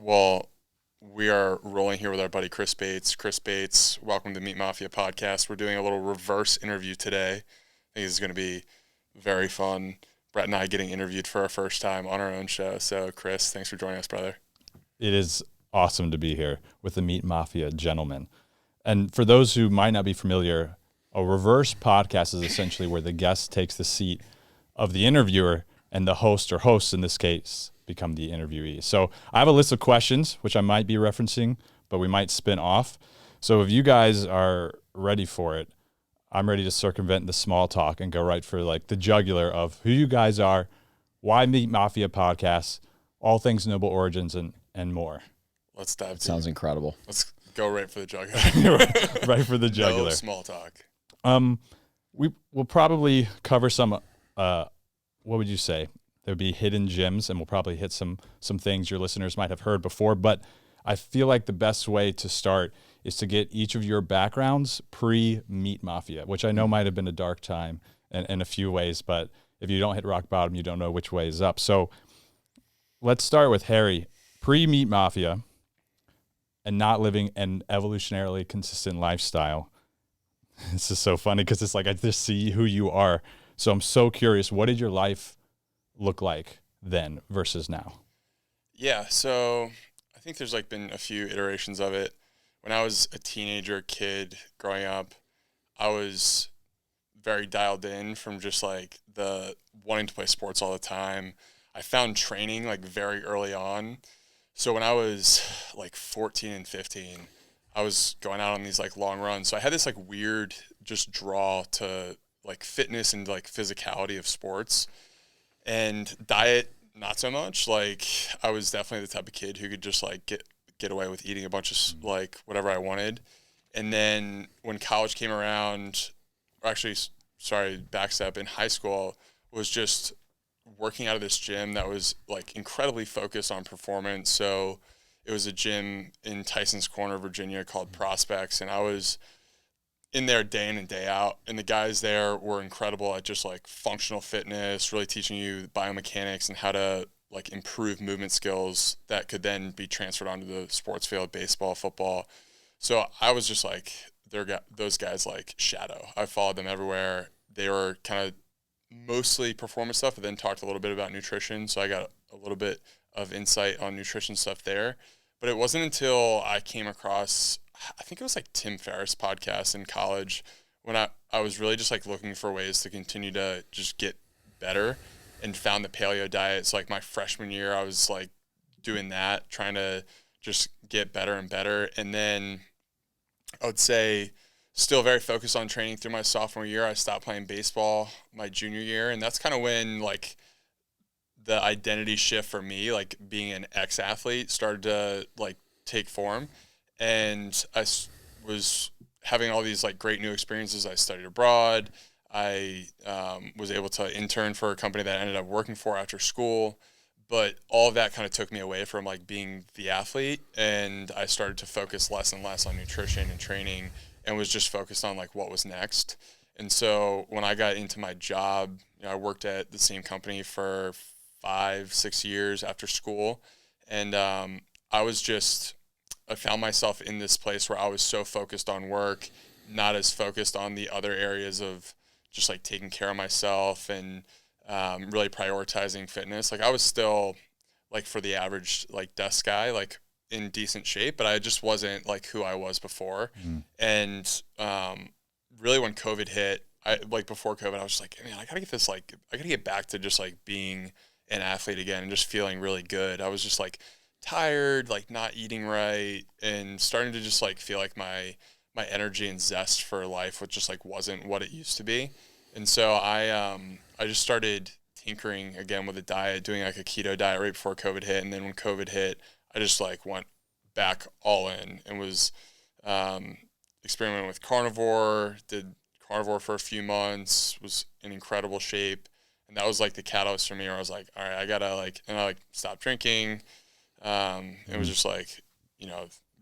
Well, we are rolling here with our buddy Chris Bates. Chris Bates, welcome to Meat Mafia podcast. We're doing a little reverse interview today. I think this is going to be very fun. Brett and I getting interviewed for our first time on our own show. So, Chris, thanks for joining us, brother. It is awesome to be here with the Meat Mafia gentlemen. And for those who might not be familiar, a reverse podcast is essentially where the guest takes the seat of the interviewer and the host or hosts in this case become the interviewee. So I have a list of questions, which I might be referencing, but we might spin off. So if you guys are ready for it, I'm ready to circumvent the small talk and go right for like the jugular of who you guys are, why Meat Mafia podcasts, all things Noble Origins, and more. Let's dive deep. Sounds incredible. Let's go right for the jugular. Right for the jugular. No small talk. We will probably cover some, what would you say? There'll be hidden gems, and we'll probably hit some things your listeners might have heard before. But I feel like the best way to start is to get each of your backgrounds pre-Meat Mafia, which I know might have been a dark time in a few ways. But if you don't hit rock bottom, you don't know which way is up. So let's start with Harry. Pre-Meat Mafia and not living an evolutionarily consistent lifestyle. This is so funny because it's like I just see who you are. So I'm so curious, what did your life look like then versus now? Yeah, so I think there's like been a few iterations of it. When I was a teenager, kid growing up, I was very dialed in from just like the wanting to play sports all the time. I found training like very early on. So when I was like 14 and 15, I was going out on these like long runs. So I had this like weird just draw to like fitness and like physicality of sports. And diet, not so much. Like I was definitely the type of kid who could just like get away with eating a bunch of like whatever I wanted. And then when college came around, or actually, sorry, backstep, in high school, was just working out of this gym that was like incredibly focused on performance. So it was a gym in Tyson's Corner, Virginia called Prospects. And I was in there day in and day out, and the guys there were incredible at just like functional fitness, really teaching you biomechanics and how to like improve movement skills that could then be transferred onto the sports field, baseball, football. So I was just like those guys like shadow. I followed them everywhere. They were kind of mostly performance stuff, but then talked a little bit about nutrition. So I got a little bit of insight on nutrition stuff there. But it wasn't until I came across, I think it was like Tim Ferriss' podcast in college, when I was really just like looking for ways to continue to just get better, and found the paleo diet. So like my freshman year, I was like doing that, trying to just get better and better. And then I would say still very focused on training through my sophomore year. I stopped playing baseball my junior year. And that's kind of when like the identity shift for me, like being an ex-athlete, started to like take form. And I was having all these like great new experiences. I studied abroad. I was able to intern for a company that I ended up working for after school. But all of that kind of took me away from like being the athlete. And I started to focus less and less on nutrition and training, and was just focused on like what was next. And so when I got into my job, I worked at the same company for 5-6 years after school. And I found myself in this place where I was so focused on work, not as focused on the other areas of just like taking care of myself and really prioritizing fitness. Like I was still like for the average like desk guy, like in decent shape, but I just wasn't like who I was before. And really when COVID hit, before COVID, I was just like, man, I gotta get back to just like being an athlete again and just feeling really good. I was just like tired, like not eating right, and starting to just like feel like my energy and zest for life was just like wasn't what it used to be. And so I just started tinkering again with the diet, doing like a keto diet right before COVID hit. And then when COVID hit, I just like went back all in and was experimenting with carnivore, did carnivore for a few months, was in incredible shape. And that was like the catalyst for me where I was like, all right, I gotta like, and I like stopped drinking. It was just like,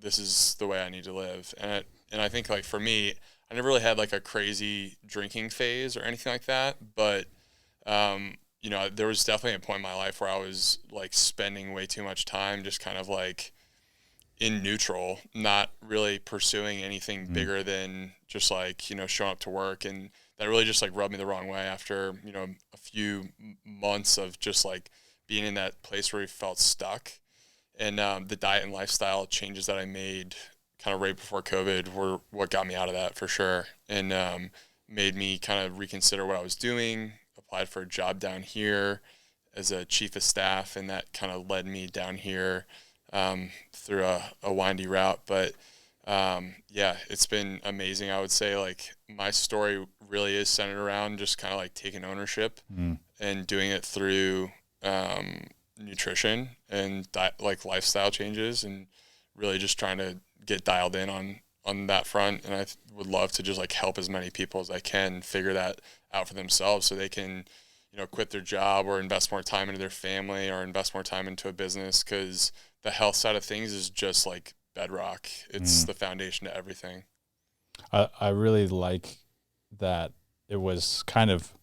this is the way I need to live. And I think like for me, I never really had like a crazy drinking phase or anything like that. But you know, there was definitely a point in my life where I was like spending way too much time just kind of like in neutral, not really pursuing anything bigger than just like, you know, showing up to work. And that really just like rubbed me the wrong way after, you know, a few months of just like being in that place where we felt stuck. And the diet and lifestyle changes that I made kind of right before COVID were what got me out of that for sure. And made me kind of reconsider what I was doing, applied for a job down here as a chief of staff, and that kind of led me down here through a windy route. But yeah, it's been amazing. I would say like my story really is centered around just kind of like taking ownership and doing it through nutrition and like lifestyle changes, and really just trying to get dialed in on that front. And I would love to just like help as many people as I can figure that out for themselves, so they can, you know, quit their job or invest more time into their family or invest more time into a business, because the health side of things is just like bedrock. It's the foundation to everything. I really like that it was kind of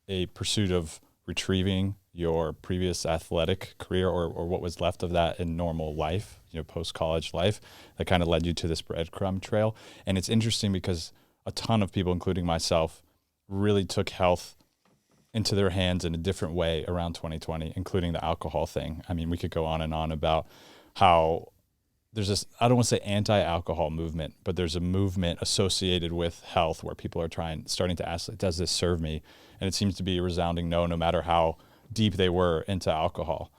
a pursuit of retrieving your previous athletic career, or what was left of that in normal life, you know, post-college life, that kind of led you to this breadcrumb trail. And it's interesting because a ton of people, including myself, really took health into their hands in a different way around 2020, including the alcohol thing. I mean, we could go on and on about how there's this, I don't want to say anti-alcohol movement, but there's a movement associated with health where people are starting to ask, does this serve me? And it seems to be a resounding no matter how deep they were into alcohol.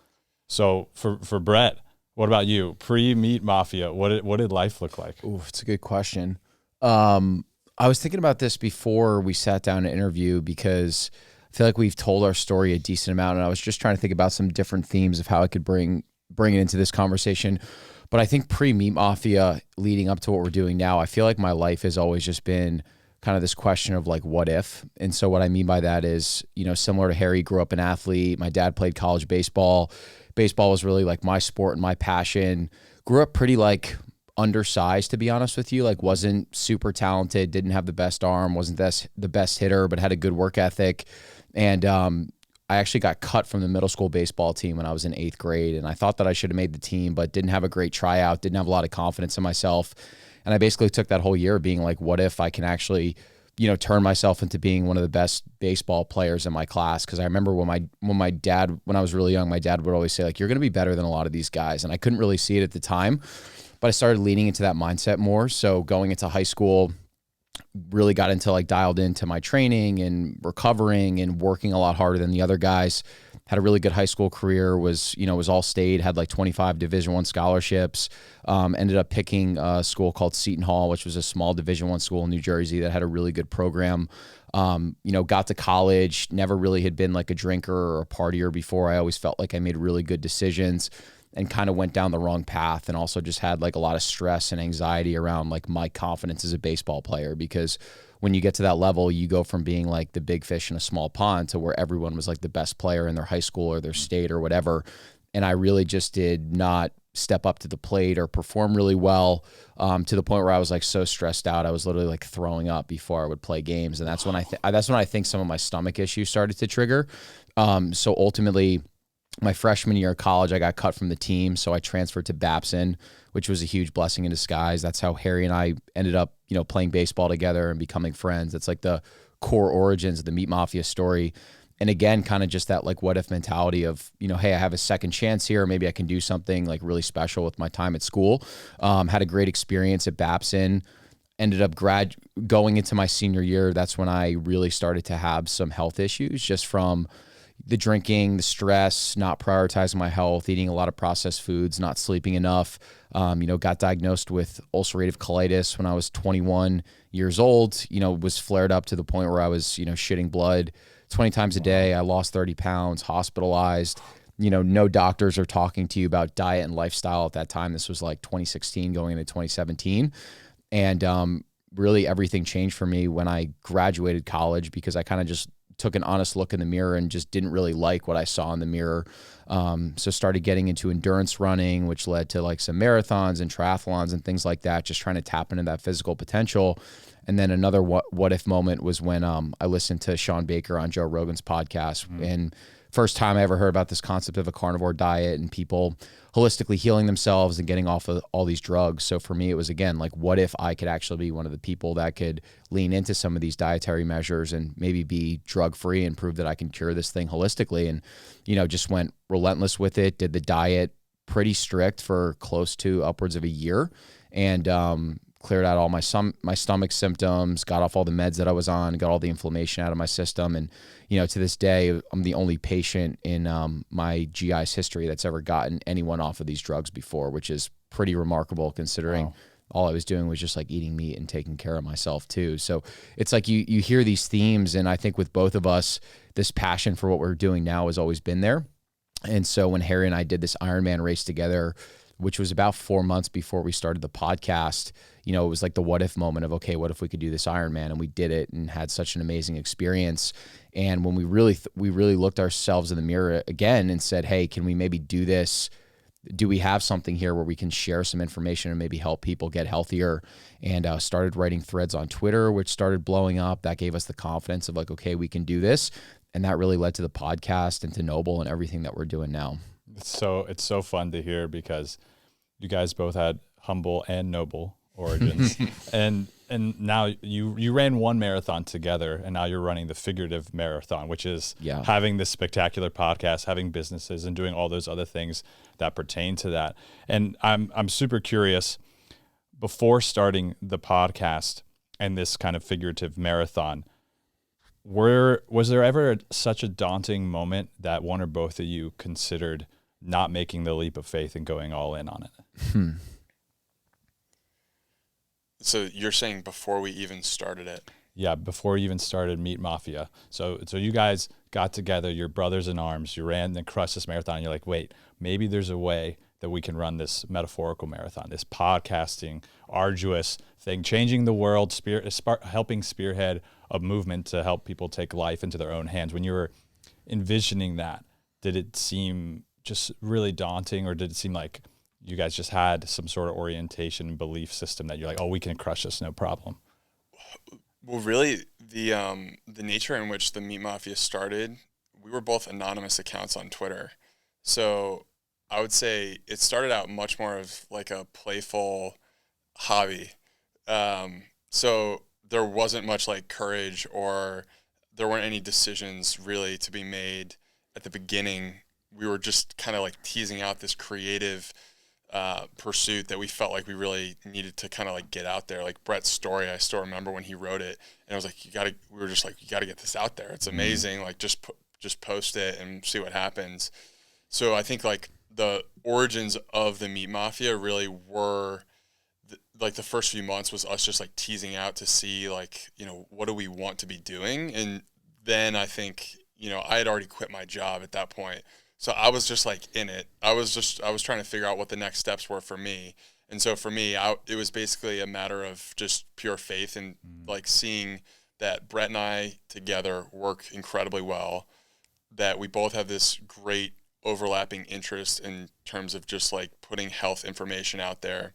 So for Brett, what about you? Pre-Meat Mafia, what did life look like? Ooh, it's a good question. I was thinking about this before we sat down to interview, because I feel like we've told our story a decent amount, and I was just trying to think about some different themes of how I could bring it into this conversation. But I think pre-Meat Mafia, leading up to what we're doing now, I feel like my life has always just been kind of this question of like, what if? And so what I mean by that is, you know, similar to Harry, grew up an athlete. My dad played college baseball. Baseball was really like my sport and my passion. Grew up pretty like undersized, to be honest with you, like wasn't super talented, didn't have the best arm, wasn't the best hitter, but had a good work ethic. And I actually got cut from the middle school baseball team when I was in 8th grade. And I thought that I should have made the team, but didn't have a great tryout, didn't have a lot of confidence in myself. And I basically took that whole year being like, what if I can actually, you know, turn myself into being one of the best baseball players in my class? Because I remember when I was really young, my dad would always say, like, you're going to be better than a lot of these guys. And I couldn't really see it at the time, but I started leaning into that mindset more. So going into high school, really got into like dialed into my training and recovering and working a lot harder than the other guys. Had a really good high school career, was all state, had like 25 Division I scholarships. Ended up picking a school called Seton Hall, which was a small Division I school in New Jersey that had a really good program. Got to college, never really had been like a drinker or a partier before. I always felt like I made really good decisions, and kind of went down the wrong path, and also just had like a lot of stress and anxiety around like my confidence as a baseball player, because when you get to that level, you go from being like the big fish in a small pond to where everyone was like the best player in their high school or their state or whatever. And I really just did not step up to the plate or perform really well, to the point where I was like so stressed out, I was literally like throwing up before I would play games. And that's when I think some of my stomach issues started to trigger. So ultimately, my freshman year of college, I got cut from the team, so I transferred to Babson, which was a huge blessing in disguise. That's how Harry and I ended up, playing baseball together and becoming friends. That's like the core origins of the Meat Mafia story. And again, kind of just that like what if mentality of, hey, I have a second chance here. Maybe I can do something like really special with my time at school. Had a great experience at Babson. Ended up going into my senior year. That's when I really started to have some health issues, just from the drinking, the stress, not prioritizing my health, eating a lot of processed foods, not sleeping enough. Got diagnosed with ulcerative colitis when I was 21 years old. Was flared up to the point where I was, shitting blood 20 times a day. I lost 30 pounds, hospitalized. No doctors are talking to you about diet and lifestyle at that time. This was like 2016 going into 2017. And really everything changed for me when I graduated college, because I kind of just took an honest look in the mirror and just didn't really like what I saw in the mirror. So started getting into endurance running, which led to like some marathons and triathlons and things like that, just trying to tap into that physical potential. And then another what if moment was when I listened to Sean Baker on Joe Rogan's podcast. And first time I ever heard about this concept of a carnivore diet and people holistically healing themselves and getting off of all these drugs. So for me, it was, again, like, what if I could actually be one of the people that could lean into some of these dietary measures and maybe be drug-free and prove that I can cure this thing holistically. And, just went relentless with it, did the diet pretty strict for close to upwards of a year, and cleared out all my stomach symptoms, got off all the meds that I was on, got all the inflammation out of my system. And, to this day, I'm the only patient in my GI's history that's ever gotten anyone off of these drugs before, which is pretty remarkable considering all I was doing was just like eating meat and taking care of myself too. So it's like you hear these themes, and I think with both of us, this passion for what we're doing now has always been there. And so when Harry and I did this Iron Man race together, which was about 4 months before we started the podcast, it was like the what if moment of, okay, what if we could do this Iron Man? And we did it and had such an amazing experience. And when we really looked ourselves in the mirror again and said, hey, can we maybe do this? Do we have something here where we can share some information and maybe help people get healthier? And started writing threads on Twitter, which started blowing up. That gave us the confidence of like, okay, we can do this. And that really led to the podcast and to Noble and everything that we're doing now. It's so fun to hear because you guys both had humble and noble origins. and now you ran one marathon together, and now you're running the figurative marathon, which is having this spectacular podcast, having businesses, and doing all those other things that pertain to that. And I'm super curious, before starting the podcast and this kind of figurative marathon, was there ever such a daunting moment that one or both of you considered not making the leap of faith and going all in on it? So you're saying before we even started it? Yeah, before you even started Meat Mafia. So you guys got together, you're brothers in arms, you ran and crushed this marathon. And you're like, wait, maybe there's a way that we can run this metaphorical marathon, this podcasting, arduous thing, changing the world, helping spearhead a movement to help people take life into their own hands. When you were envisioning that, did it seem just really daunting, or did it seem like you guys just had some sort of orientation and belief system that you're like, oh, we can crush this, no problem? Well, really, the nature in which the Meat Mafia started, we were both anonymous accounts on Twitter. So I would say it started out much more of like a playful hobby. So there wasn't much like courage, or there weren't any decisions really to be made at the beginning. We were just kind of like teasing out this creative pursuit that we felt like we really needed to kind of like get out there. Like Brett's story, I still remember when he wrote it, and I was like, we were just like, you gotta get this out there. It's amazing. Like just post it and see what happens. So I think like the origins of the Meat Mafia really were like the first few months was us just like teasing out to see like, what do we want to be doing? And then I think, I had already quit my job at that point. So I was just like in it. I was trying to figure out what the next steps were for me. And so for me, it was basically a matter of just pure faith and like seeing that Brett and I together work incredibly well, that we both have this great overlapping interest in terms of just like putting health information out there.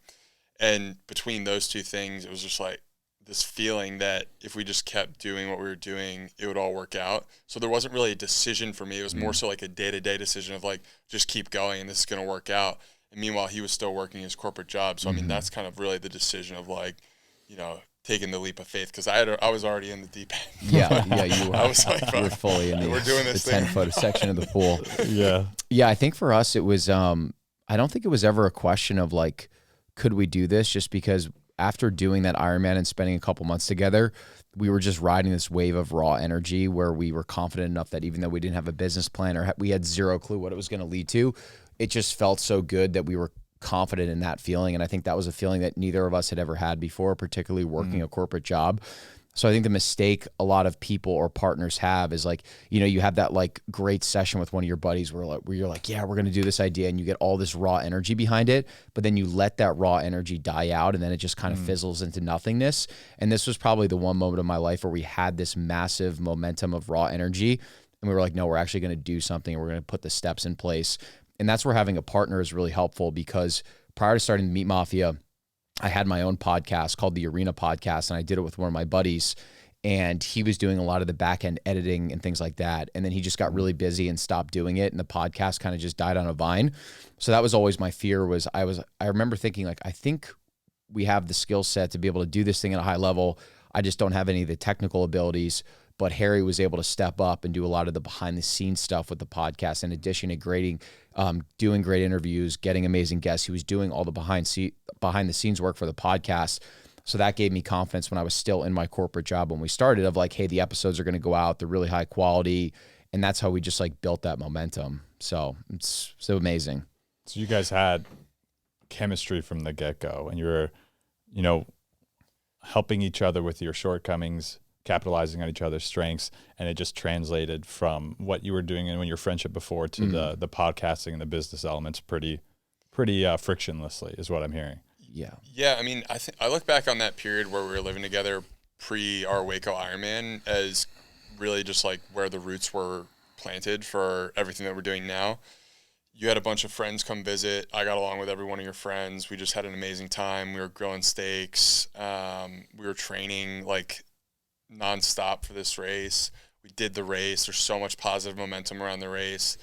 And between those two things, it was just like this feeling that if we just kept doing what we were doing, it would all work out. So there wasn't really a decision for me. It was more so like a day-to-day decision of like, just keep going and this is going to work out. And meanwhile, he was still working his corporate job. So, I mean, that's kind of really the decision of like, taking the leap of faith, because I was already in the deep end. Yeah, you were. I was like, you were fully in we're doing this the thing. 10-foot section of the pool. Yeah. I think for us, it was, I don't think it was ever a question of like, could we do this? Just because after doing that Ironman and spending a couple months together, we were just riding this wave of raw energy where we were confident enough that even though we didn't have a business plan or we had zero clue what it was going to lead to, it just felt so good that we were confident in that feeling. And I think that was a feeling that neither of us had ever had before, particularly working a corporate job. So I think the mistake a lot of people or partners have is like, you know, you have that like great session with one of your buddies where you're like, yeah, we're going to do this idea, and you get all this raw energy behind it, but then you let that raw energy die out, and then it just kind of fizzles into nothingness. And this was probably the one moment of my life where we had this massive momentum of raw energy, and we were like, no, we're actually going to do something, and we're going to put the steps in place. And that's where having a partner is really helpful, because prior to starting the Meat Mafia, I had my own podcast called the Arena Podcast, and I did it with one of my buddies, and he was doing a lot of the back end editing and things like that. And then he just got really busy and stopped doing it, and the podcast kind of just died on a vine. So that was always my fear. I remember thinking like, I think we have the skill set to be able to do this thing at a high level. I just don't have any of the technical abilities. But Harry was able to step up and do a lot of the behind the scenes stuff with the podcast, in addition to grading, doing great interviews, getting amazing guests. He was doing all the behind the scenes work for the podcast. So that gave me confidence when I was still in my corporate job when we started, of like, hey, the episodes are going to go out. They're really high quality. And that's how we just like built that momentum. So it's so amazing. So you guys had chemistry from the get-go, and you were, you know, helping each other with your shortcomings, capitalizing on each other's strengths, and it just translated from what you were doing and when your friendship before to the podcasting and the business elements pretty frictionlessly, is what I'm hearing. Yeah. I mean, I look back on that period where we were living together pre our Waco Iron Man as really just like where the roots were planted for everything that we're doing now. You had a bunch of friends come visit. I got along with every one of your friends. We just had an amazing time. We were grilling steaks. We were training like nonstop for this race. We did the race. There's so much positive momentum around the race.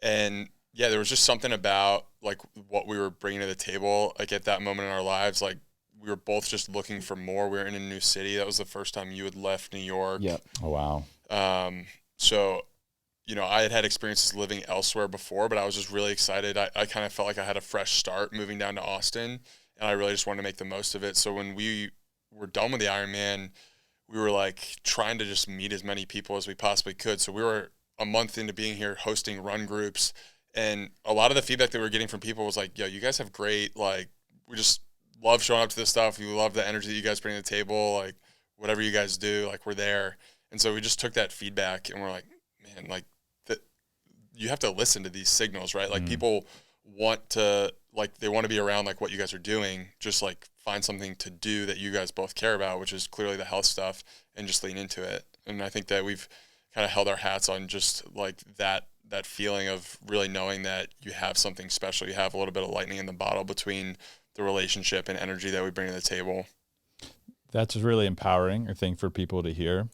And yeah, there was just something about like what we were bringing to the table. Like at that moment in our lives, like we were both just looking for more. We were in a new city. That was the first time you had left New York. Yep. Oh, wow. So, you know, I had experiences living elsewhere before, but I was just really excited. I kind of felt like I had a fresh start moving down to Austin, and I really just wanted to make the most of it. So when we were done with the Ironman, we were like trying to just meet as many people as we possibly could. So we were a month into being here hosting run groups, and a lot of the feedback that we were getting from people was like, yo, you guys have great, like, we just love showing up to this stuff. We love the energy that you guys bring to the table. Like, whatever you guys do, like, we're there. And so we just took that feedback and we're like, man, like, you have to listen to these signals, right? Like people want to, like, they want to be around like what you guys are doing. Just like find something to do that you guys both care about, which is clearly the health stuff, and just lean into it. And I think that we've kind of held our hats on just like that feeling of really knowing that you have something special. You have a little bit of lightning in the bottle between the relationship and energy that we bring to the table. That's really empowering, I think, for people to hear,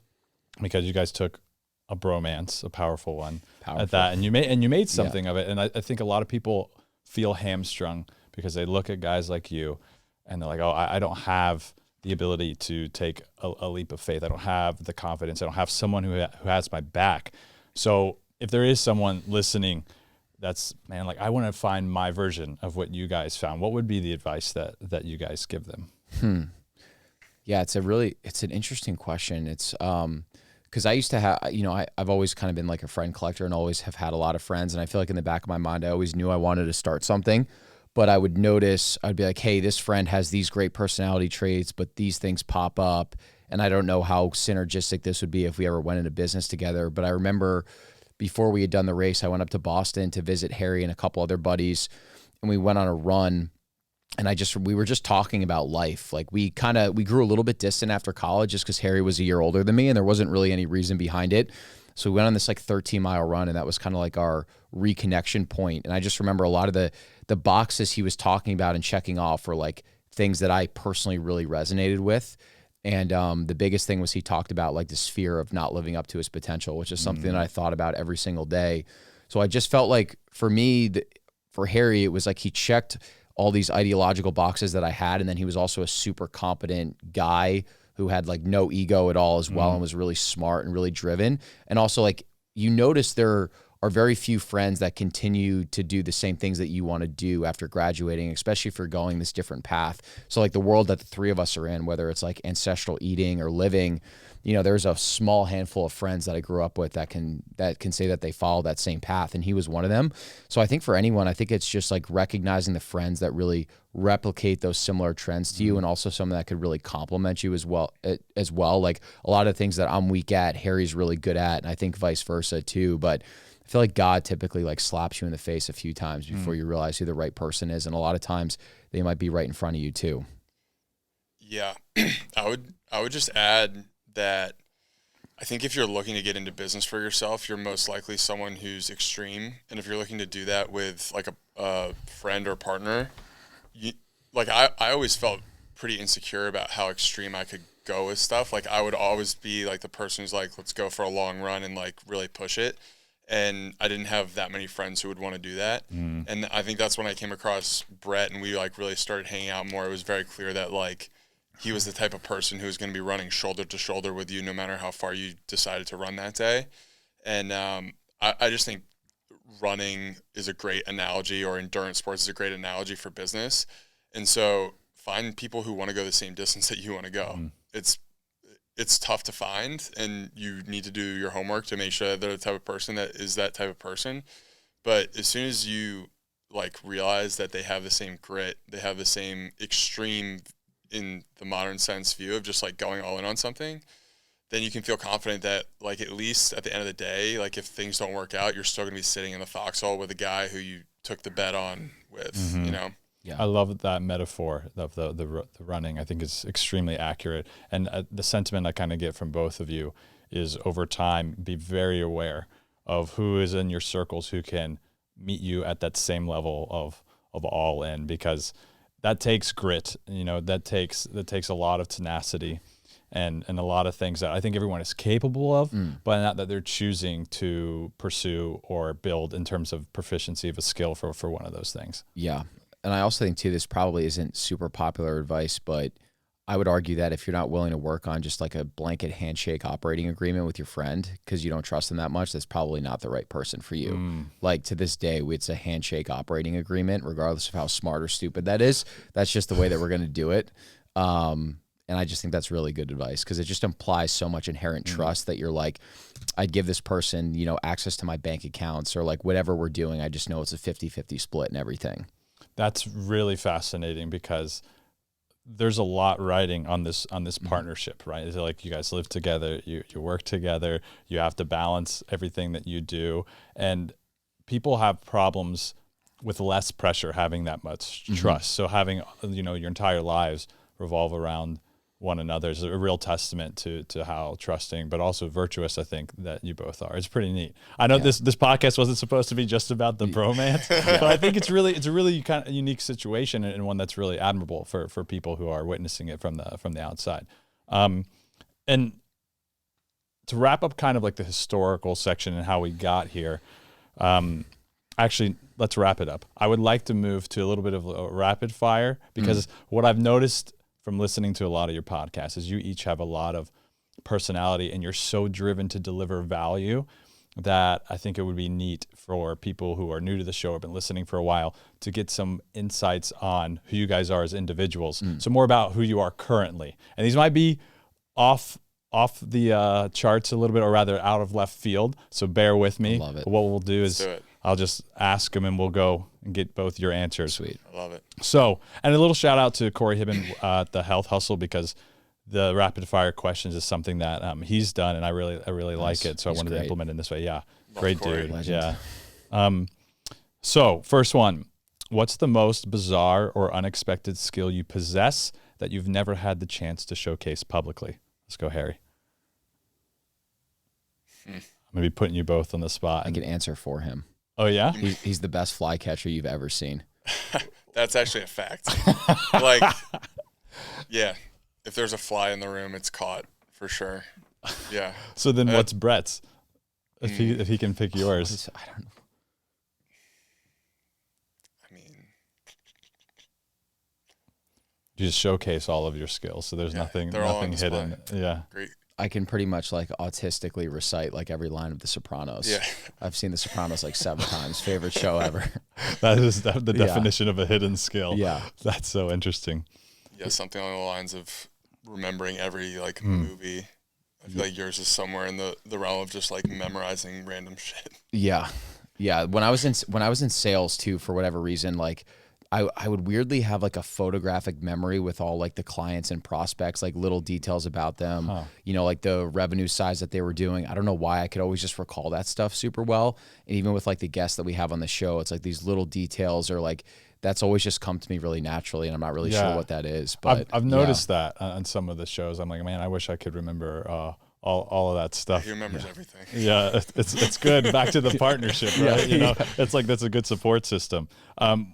because you guys took a bromance, a powerful one at that, and you made something of it. And I think a lot of people feel hamstrung because they look at guys like you and they're like, oh, I don't have the ability to take a leap of faith. I don't have the confidence. I don't have someone who has my back. So if there is someone listening that's, man, like, I want to find my version of what you guys found, what would be the advice that you guys give them? Yeah, it's an interesting question. It's, because I used to have, you know, I've always kind of been like a friend collector and always have had a lot of friends. And I feel like in the back of my mind, I always knew I wanted to start something, but I would notice, I'd be like, hey, this friend has these great personality traits, but these things pop up. And I don't know how synergistic this would be if we ever went into business together. But I remember before we had done the race, I went up to Boston to visit Harry and a couple other buddies, and we went on a run. And we were just talking about life. Like we grew a little bit distant after college just because Harry was a year older than me and there wasn't really any reason behind it. So we went on this like 13-mile run, and that was kind of like our reconnection point. And I just remember a lot of the boxes he was talking about and checking off were like things that I personally really resonated with. And the biggest thing was he talked about like this fear of not living up to his potential, which is something that I thought about every single day. So I just felt like for me, for Harry, it was like he checked all these ideological boxes that I had. And then he was also a super competent guy who had like no ego at all as well, and was really smart and really driven. And also, like, you notice there are very few friends that continue to do the same things that you want to do after graduating, especially if you're going this different path. So like the world that the three of us are in, whether it's like ancestral eating or living, you know, there's a small handful of friends that I grew up with that can say that they follow that same path, and he was one of them. So I think for anyone, I think it's just like recognizing the friends that really replicate those similar trends to you, and also someone that could really complement you as well. Like a lot of things that I'm weak at, Harry's really good at, and I think vice versa too. But I feel like God typically like slaps you in the face a few times before you realize who the right person is, and a lot of times they might be right in front of you too. Yeah, I would just add that I think if you're looking to get into business for yourself, you're most likely someone who's extreme, and if you're looking to do that with like a friend or partner, I always felt pretty insecure about how extreme I could go with stuff. Like I would always be like the person who's like, let's go for a long run and like really push it. And I didn't have that many friends who would want to do that. And I think that's when I came across Brett and we like really started hanging out more. It was very clear that like he was the type of person who was going to be running shoulder to shoulder with you no matter how far you decided to run that day. And I just think running is a great analogy, or endurance sports is a great analogy for business. And so find people who want to go the same distance that you want to go. It's tough to find, and you need to do your homework to make sure that they're the type of person that is that type of person. But as soon as you like realize that they have the same grit, they have the same extreme in the modern sense view of just like going all in on something, then you can feel confident that like at least at the end of the day, like if things don't work out, you're still going to be sitting in the foxhole with a guy who you took the bet on with, you know? Yeah. I love that metaphor of the running. I think is extremely accurate. And the sentiment I kind of get from both of you is over time, be very aware of who is in your circles who can meet you at that same level of all in, because that takes grit, you know, that takes a lot of tenacity and a lot of things that I think everyone is capable of, but not that they're choosing to pursue or build in terms of proficiency of a skill for one of those things. Yeah. And I also think too, this probably isn't super popular advice, but I would argue that if you're not willing to work on just like a blanket handshake operating agreement with your friend because you don't trust them that much, that's probably not the right person for you. Like to this day, it's a handshake operating agreement, regardless of how smart or stupid that is. That's just the way that we're going to do it. And I just think that's really good advice because it just implies so much inherent trust that you're like, I'd give this person, you know, access to my bank accounts or like whatever we're doing. I just know it's a 50-50 split and everything. That's really fascinating because there's a lot riding on this partnership, right? It's like you guys live together, you work together, you have to balance everything that you do. And people have problems with less pressure having that much trust. So having, you know, your entire lives revolve around one another is a real testament to how trusting, but also virtuous, I think, that you both are. It's pretty neat. I know this podcast wasn't supposed to be just about the bromance, but I think it's a really kind of unique situation and one that's really admirable for people who are witnessing it from the outside. And to wrap up kind of like the historical section and how we got here, actually, let's wrap it up. I would like to move to a little bit of a rapid fire because what I've noticed from listening to a lot of your podcasts is you each have a lot of personality and you're so driven to deliver value that I think it would be neat for people who are new to the show or been listening for a while to get some insights on who you guys are as individuals. So more about who you are currently. And these might be off the charts a little bit, or rather out of left field. So bear with me. I love it. What we'll do is I'll just ask them and we'll go and get both your answers. Sweet. I love it. So, and a little shout out to Corey Hibben at the Health Hustle, because the rapid fire questions is something that he's done, and I really like it. So I wanted to implement it in this way. Yeah, great dude. Legend. Yeah. So first one, what's the most bizarre or unexpected skill you possess that you've never had the chance to showcase publicly? Let's go, Harry. I'm gonna be putting you both on the spot. I can answer for him. Oh yeah, he's the best fly catcher you've ever seen. That's actually a fact. Like, yeah, if there's a fly in the room, it's caught for sure. Yeah. So then, what's Brett's? If he can pick yours, I don't know. I mean, you just showcase all of your skills. So there's nothing hidden. Yeah. Great. I can pretty much like autistically recite like every line of The Sopranos. Yeah. I've seen The Sopranos like 7 times. Favorite show ever. That is the definition of a hidden skill. Yeah. That's so interesting. Yeah, something along the lines of remembering every like movie. I feel like yours is somewhere in the realm of just like memorizing random shit. Yeah. Yeah. When I was in sales too, for whatever reason, like I would weirdly have like a photographic memory with all like the clients and prospects, like little details about them, you know, like the revenue size that they were doing. I don't know why I could always just recall that stuff super well. And even with like the guests that we have on the show, it's like these little details, or like that's always just come to me really naturally, and I'm not really sure what that is. But I've noticed that on some of the shows. I'm like, man, I wish I could remember all of that stuff. He remembers everything. Yeah, it's good. Back to the partnership, right? You know, it's like that's a good support system.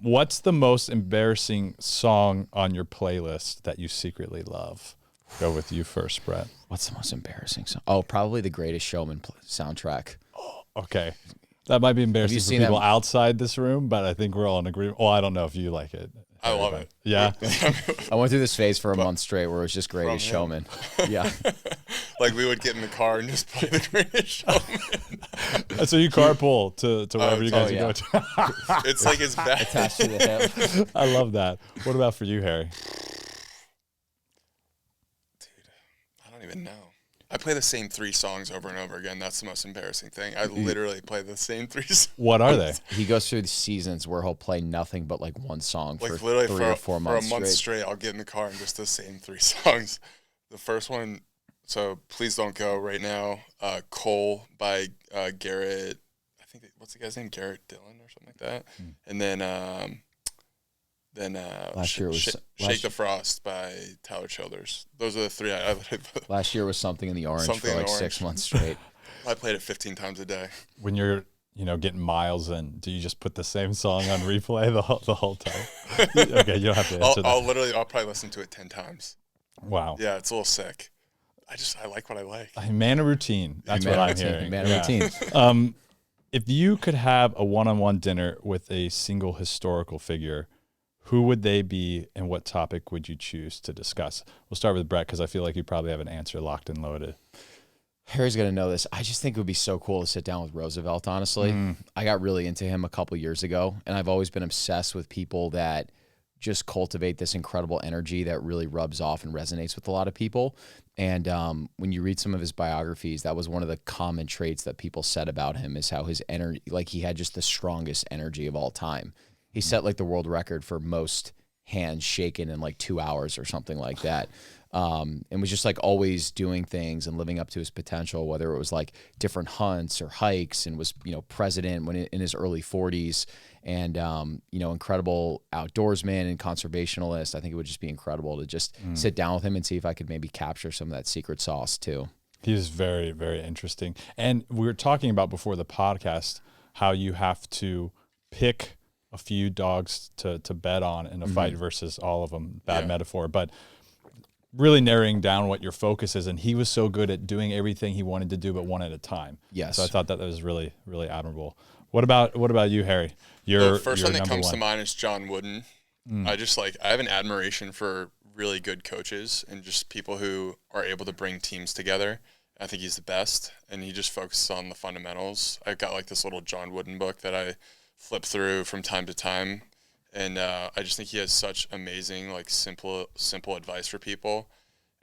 What's the most embarrassing song on your playlist that you secretly love? Go with you first, Brett. What's the most embarrassing song? Oh, probably The Greatest Showman soundtrack. Okay. That might be embarrassing for seen people that? outside this room, but I think we're all in agreement. Well, I don't know if you like it. I love it. Yeah. I went through this phase for a month straight where it was just Greatest him. Showman. Yeah. Like we would get in the car and just play The Greatest Showman. So you carpool to wherever you guys go to. It's like his back. Attached to the hip. I love that. What about for you, Harry? Dude, I don't even know. I play the same 3 songs over and over again. That's the most embarrassing thing. I literally play the same 3 songs. What are they? He goes through the seasons where he'll play nothing but like one song Like for literally 3 or 4 months for a month straight. straight, I'll get in the car and just the same 3 songs. The first one, so Please Don't Go right now. Cole by Garrett. I think what's the guy's name? Garrett Dillon or something like that. And then Last year was Shake the Frost by Tyler Childers. Those are the 3 I Last year was Something in the Orange Something for in like the 6 Orange. months straight. I played it 15 times a day. When you're, getting miles in, do you just put the same song on replay the whole time? Okay, you don't have to answer that. I'll probably listen to it 10 times. Wow. Yeah, it's a little sick. I like what I like. Man of routine. That's what I'm hearing. Man of routine. If you could have a one-on-one dinner with a single historical figure, who would they be and what topic would you choose to discuss? We'll start with Brett because I feel like you probably have an answer locked and loaded. Harry's going to know this. I just think it would be so cool to sit down with Roosevelt, honestly. I got really into him a couple years ago, and I've always been obsessed with people that just cultivate this incredible energy that really rubs off and resonates with a lot of people. And when you read some of his biographies, that was one of the common traits that people said about him, is how his energy, like he had just the strongest energy of all time. He set like the world record for most hands shaken in like 2 hours or something like that. And was just like always doing things and living up to his potential, whether it was like different hunts or hikes, and was, president when in his early 40s, and, incredible outdoorsman and conservationalist. I think it would just be incredible to just sit down with him and see if I could maybe capture some of that secret sauce too. He was very, very interesting. And we were talking about before the podcast how you have to pick a few dogs to bet on in a fight versus all of them. Bad metaphor, but really narrowing down what your focus is. And he was so good at doing everything he wanted to do, but one at a time. Yes. So I thought that was really, really admirable. What about you, Harry? The first one that comes to mind is John Wooden. I have an admiration for really good coaches and just people who are able to bring teams together. I think he's the best, and he just focuses on the fundamentals. I've got like this little John Wooden book that I flip through from time to time, and I just think he has such amazing, like simple advice for people,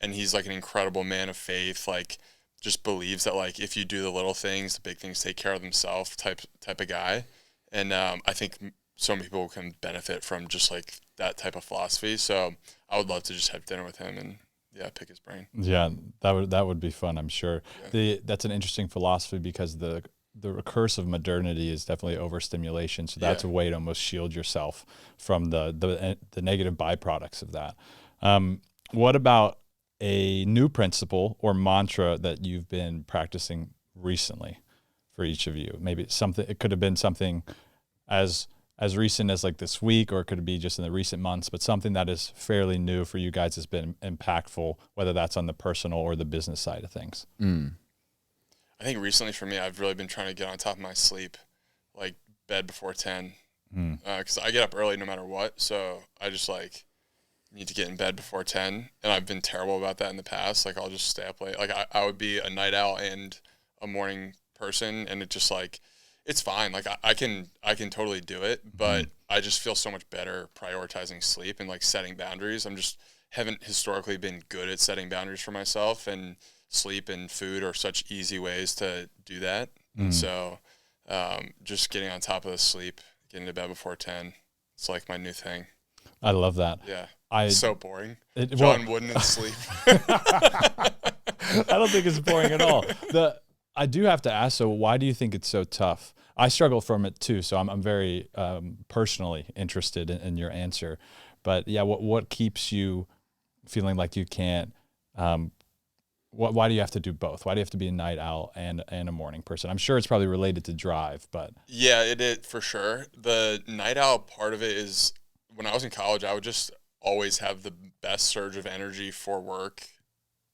and he's like an incredible man of faith. Like, just believes that like if you do the little things, the big things take care of themselves type of guy, and I think so many people can benefit from just like that type of philosophy. So I would love to just have dinner with him and pick his brain. Yeah, that would be fun, I'm sure. Yeah. That's an interesting philosophy because the curse of modernity is definitely overstimulation. So that's a way to almost shield yourself from the negative byproducts of that. What about a new principle or mantra that you've been practicing recently for each of you? Maybe it could have been something as recent as like this week, or it could be just in the recent months, but something that is fairly new for you guys has been impactful, whether that's on the personal or the business side of things. I think recently for me, I've really been trying to get on top of my sleep, like bed before 10, because I get up early no matter what. So I just like need to get in bed before 10, and I've been terrible about that in the past. Like I'll just stay up late. Like I would be a night owl and a morning person, and it just like it's fine. Like I can totally do it, but I just feel so much better prioritizing sleep and like setting boundaries. Haven't historically been good at setting boundaries for myself, and sleep and food are such easy ways to do that. And so just getting on top of the sleep, getting to bed before 10, it's like my new thing. I love that. Yeah. It's so boring. John Wooden and sleep. I don't think it's boring at all. I do have to ask, so why do you think it's so tough? I struggle from it too, so I'm very personally interested in your answer. But yeah, what keeps you feeling like you can't, why do you have to do both? Why do you have to be a night owl and a morning person? I'm sure it's probably related to drive, but. Yeah, it is for sure. The night owl part of it is, when I was in college, I would just always have the best surge of energy for work,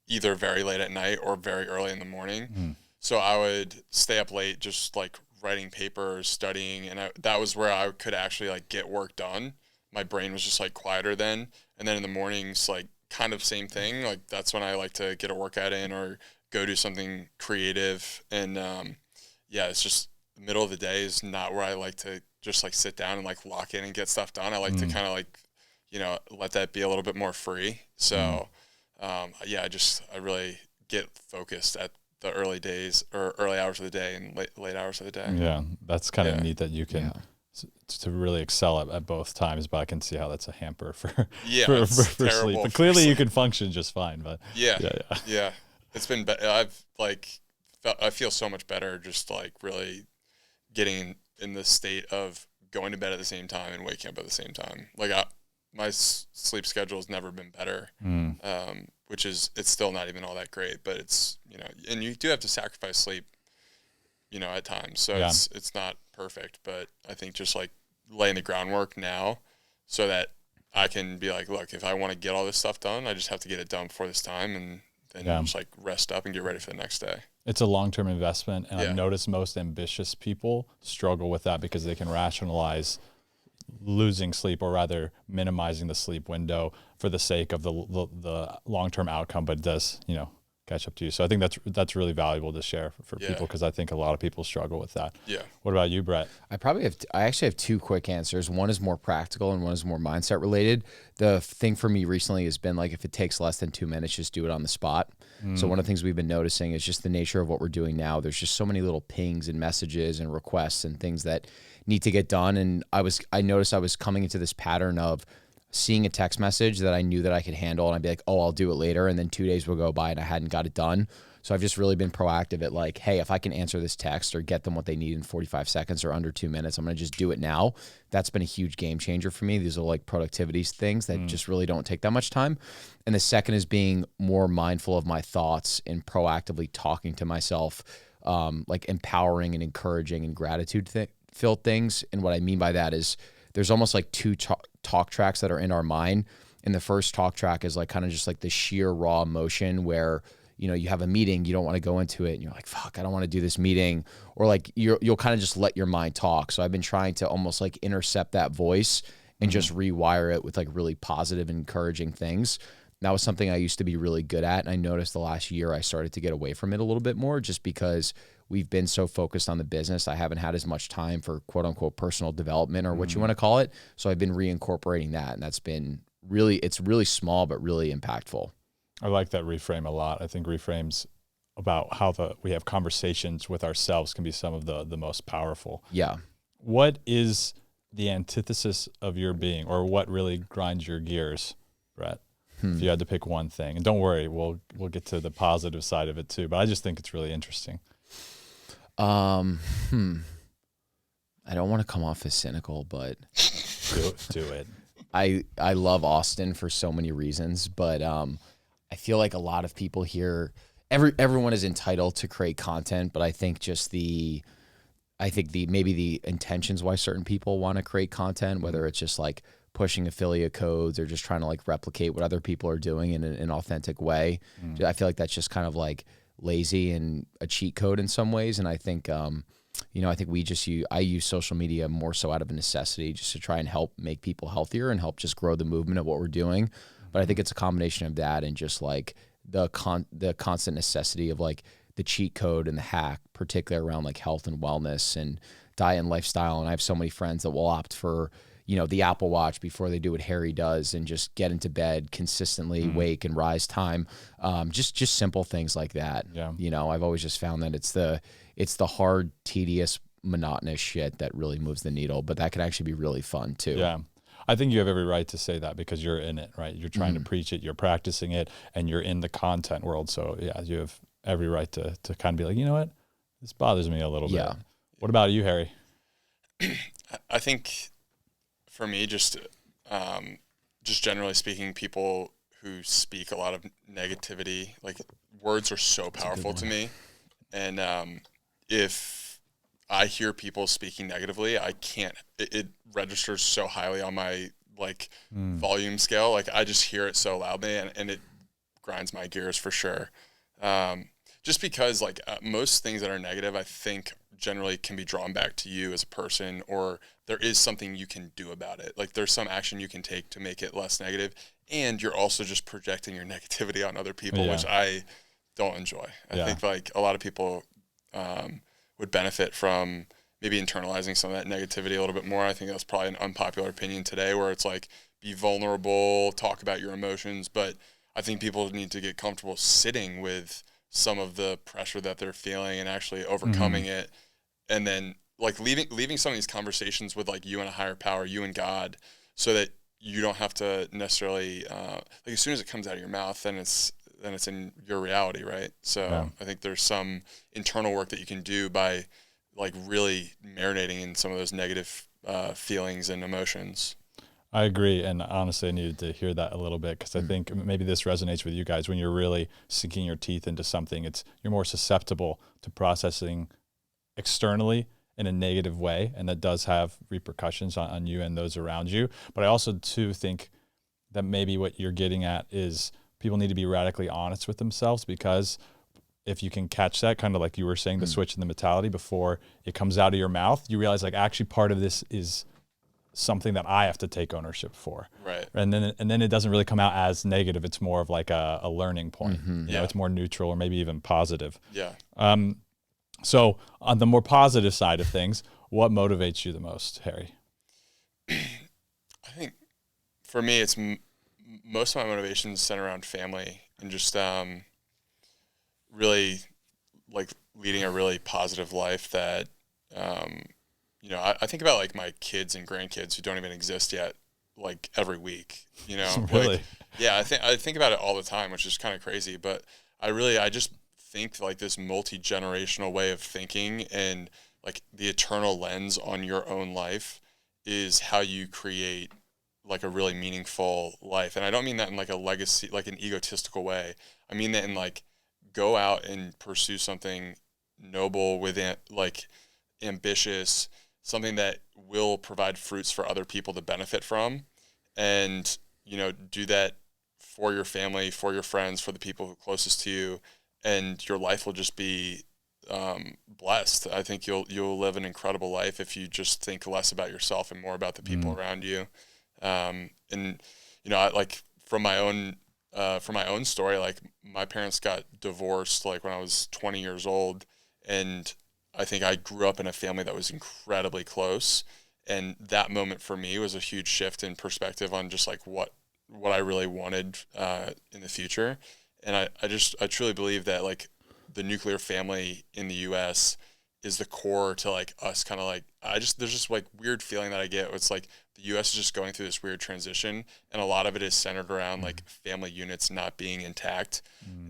either very late at night or very early in the morning. So I would stay up late just like writing papers, studying, and that was where I could actually like get work done. My brain was just like quieter then. And then in the mornings, like kind of same thing. Like that's when I like to get a workout in or go do something creative. And yeah, it's just the middle of the day is not where I like to just like sit down and like lock in and get stuff done. I like to kind of like, let that be a little bit more free. So yeah, I really get focused at the early days or early hours of the day and late hours of the day. Yeah, that's kind of neat that you can to really excel at both times, but I can see how that's a hamper for sleep. But clearly you can function just fine. But yeah. It's been I feel so much better just like really getting in the state of going to bed at the same time and waking up at the same time. Like my sleep schedule has never been better, which is, it's still not even all that great, but it's, and you do have to sacrifice sleep, at times. So it's not perfect, but I think just like laying the groundwork now so that I can be like, look, if I want to get all this stuff done, I just have to get it done before this time, and then just like rest up and get ready for the next day. It's a long-term investment, and I've noticed most ambitious people struggle with that because they can rationalize losing sleep, or rather minimizing the sleep window for the sake of the long-term outcome, but it does, catch up to you. So I think that's really valuable to share for people, because I think a lot of people struggle with that. Yeah. What about you, Brett? I actually have two quick answers. One is more practical and one is more mindset related. The thing for me recently has been like, if it takes less than 2 minutes, just do it on the spot. So one of the things we've been noticing is just the nature of what we're doing now. There's just so many little pings and messages and requests and things that need to get done. And I noticed I was coming into this pattern of seeing a text message that I knew that I could handle, and I'd be like, oh, I'll do it later. And then 2 days will go by and I hadn't got it done. So I've just really been proactive at like, hey, if I can answer this text or get them what they need in 45 seconds or under 2 minutes, I'm going to just do it now. That's been a huge game changer for me. These are like productivity things that just really don't take that much time. And the second is being more mindful of my thoughts and proactively talking to myself, like empowering and encouraging and gratitude-filled things. And what I mean by that is there's almost like two talk tracks that are in our mind. And the first talk track is like kind of just like the sheer raw emotion where, you have a meeting, you don't want to go into it and you're like, fuck, I don't want to do this meeting. Or like you'll kind of just let your mind talk. So I've been trying to almost like intercept that voice and just rewire it with like really positive and encouraging things. That was something I used to be really good at. And I noticed the last year I started to get away from it a little bit more, just because we've been so focused on the business. I haven't had as much time for quote unquote personal development, or what you want to call it. So I've been reincorporating that. And that's been it's really small, but really impactful. I like that reframe a lot. I think reframes about how we have conversations with ourselves can be some of the most powerful. Yeah. What is the antithesis of your being, or what really grinds your gears, Brett? If you had to pick one thing, and don't worry, we'll get to the positive side of it too, but I just think it's really interesting. I don't want to come off as cynical, but do it. I love Austin for so many reasons, but I feel like a lot of people here, everyone is entitled to create content, but I think maybe the intentions why certain people want to create content, whether it's just like pushing affiliate codes or just trying to like replicate what other people are doing in an authentic way. I feel like that's just kind of like lazy and a cheat code in some ways. And I think I think I use social media more so out of a necessity, just to try and help make people healthier and help just grow the movement of what we're doing. But I think it's a combination of that and just like the constant necessity of like the cheat code and the hack, particularly around like health and wellness and diet and lifestyle. And I have so many friends that will opt for, the Apple Watch before they do what Harry does and just get into bed consistently, wake and rise time. Just simple things like that. Yeah. I've always just found that it's the hard, tedious, monotonous shit that really moves the needle, but that can actually be really fun too. Yeah. I think you have every right to say that because you're in it, right? You're trying to preach it, you're practicing it, and you're in the content world. So yeah, you have every right to kind of be like, you know what? This bothers me a little bit. What about you, Harry? I think for me, just generally speaking, people who speak a lot of negativity, like words are so powerful to me. And if I hear people speaking negatively, I can't, it registers so highly on my volume scale. Like I just hear it so loudly and it grinds my gears for sure. Just because most things that are negative, I think generally can be drawn back to you as a person, or there is something you can do about it. Like there's some action you can take to make it less negative, and you're also just projecting your negativity on other people, which I don't enjoy. I think a lot of people would benefit from maybe internalizing some of that negativity a little bit more. I think that's probably an unpopular opinion today, where it's like be vulnerable, talk about your emotions, but I think people need to get comfortable sitting with some of the pressure that they're feeling and actually overcoming it, and then leaving some of these conversations with you and a higher power, you and God, so that you don't have to necessarily as soon as it comes out of your mouth, then it's in your reality, right? So I think there's some internal work that you can do by really marinating in some of those negative feelings and emotions. I agree, and honestly, I needed to hear that a little bit because I think maybe this resonates with you guys. When you're really sinking your teeth into something, you're more susceptible to processing externally in a negative way, and that does have repercussions on you and those around you. But I also too think that maybe what you're getting at is people need to be radically honest with themselves, because if you can catch that, kind of like you were saying, the switch in the mentality before it comes out of your mouth, you realize actually part of this is something that I have to take ownership for. Right. And then it doesn't really come out as negative. It's more of a learning point. You know, it's more neutral or maybe even positive. Yeah. So on the more positive side of things, what motivates you the most, Harry? I think for me, it's most of my motivations center around family and just really leading a really positive life that, I think about my kids and grandkids who don't even exist yet, every week, Really? I think about it all the time, which is kind of crazy, but I just think this multi-generational way of thinking and the eternal lens on your own life is how you create a really meaningful life. And I don't mean that in a legacy, an egotistical way. I mean that in go out and pursue something noble within ambitious, something that will provide fruits for other people to benefit from, and do that for your family, for your friends, for the people who are closest to you, and your life will just be blessed. I think you'll live an incredible life if you just think less about yourself and more about the people around you. And from my own story, my parents got divorced when I was 20 years old, and I think I grew up in a family that was incredibly close, and that moment for me was a huge shift in perspective on just what I really wanted in the future. And I truly believe that the nuclear family in the U.S. is the core to us kind of there's just weird feeling that I get. It's the U.S. is just going through this weird transition, and a lot of it is centered around family units not being intact.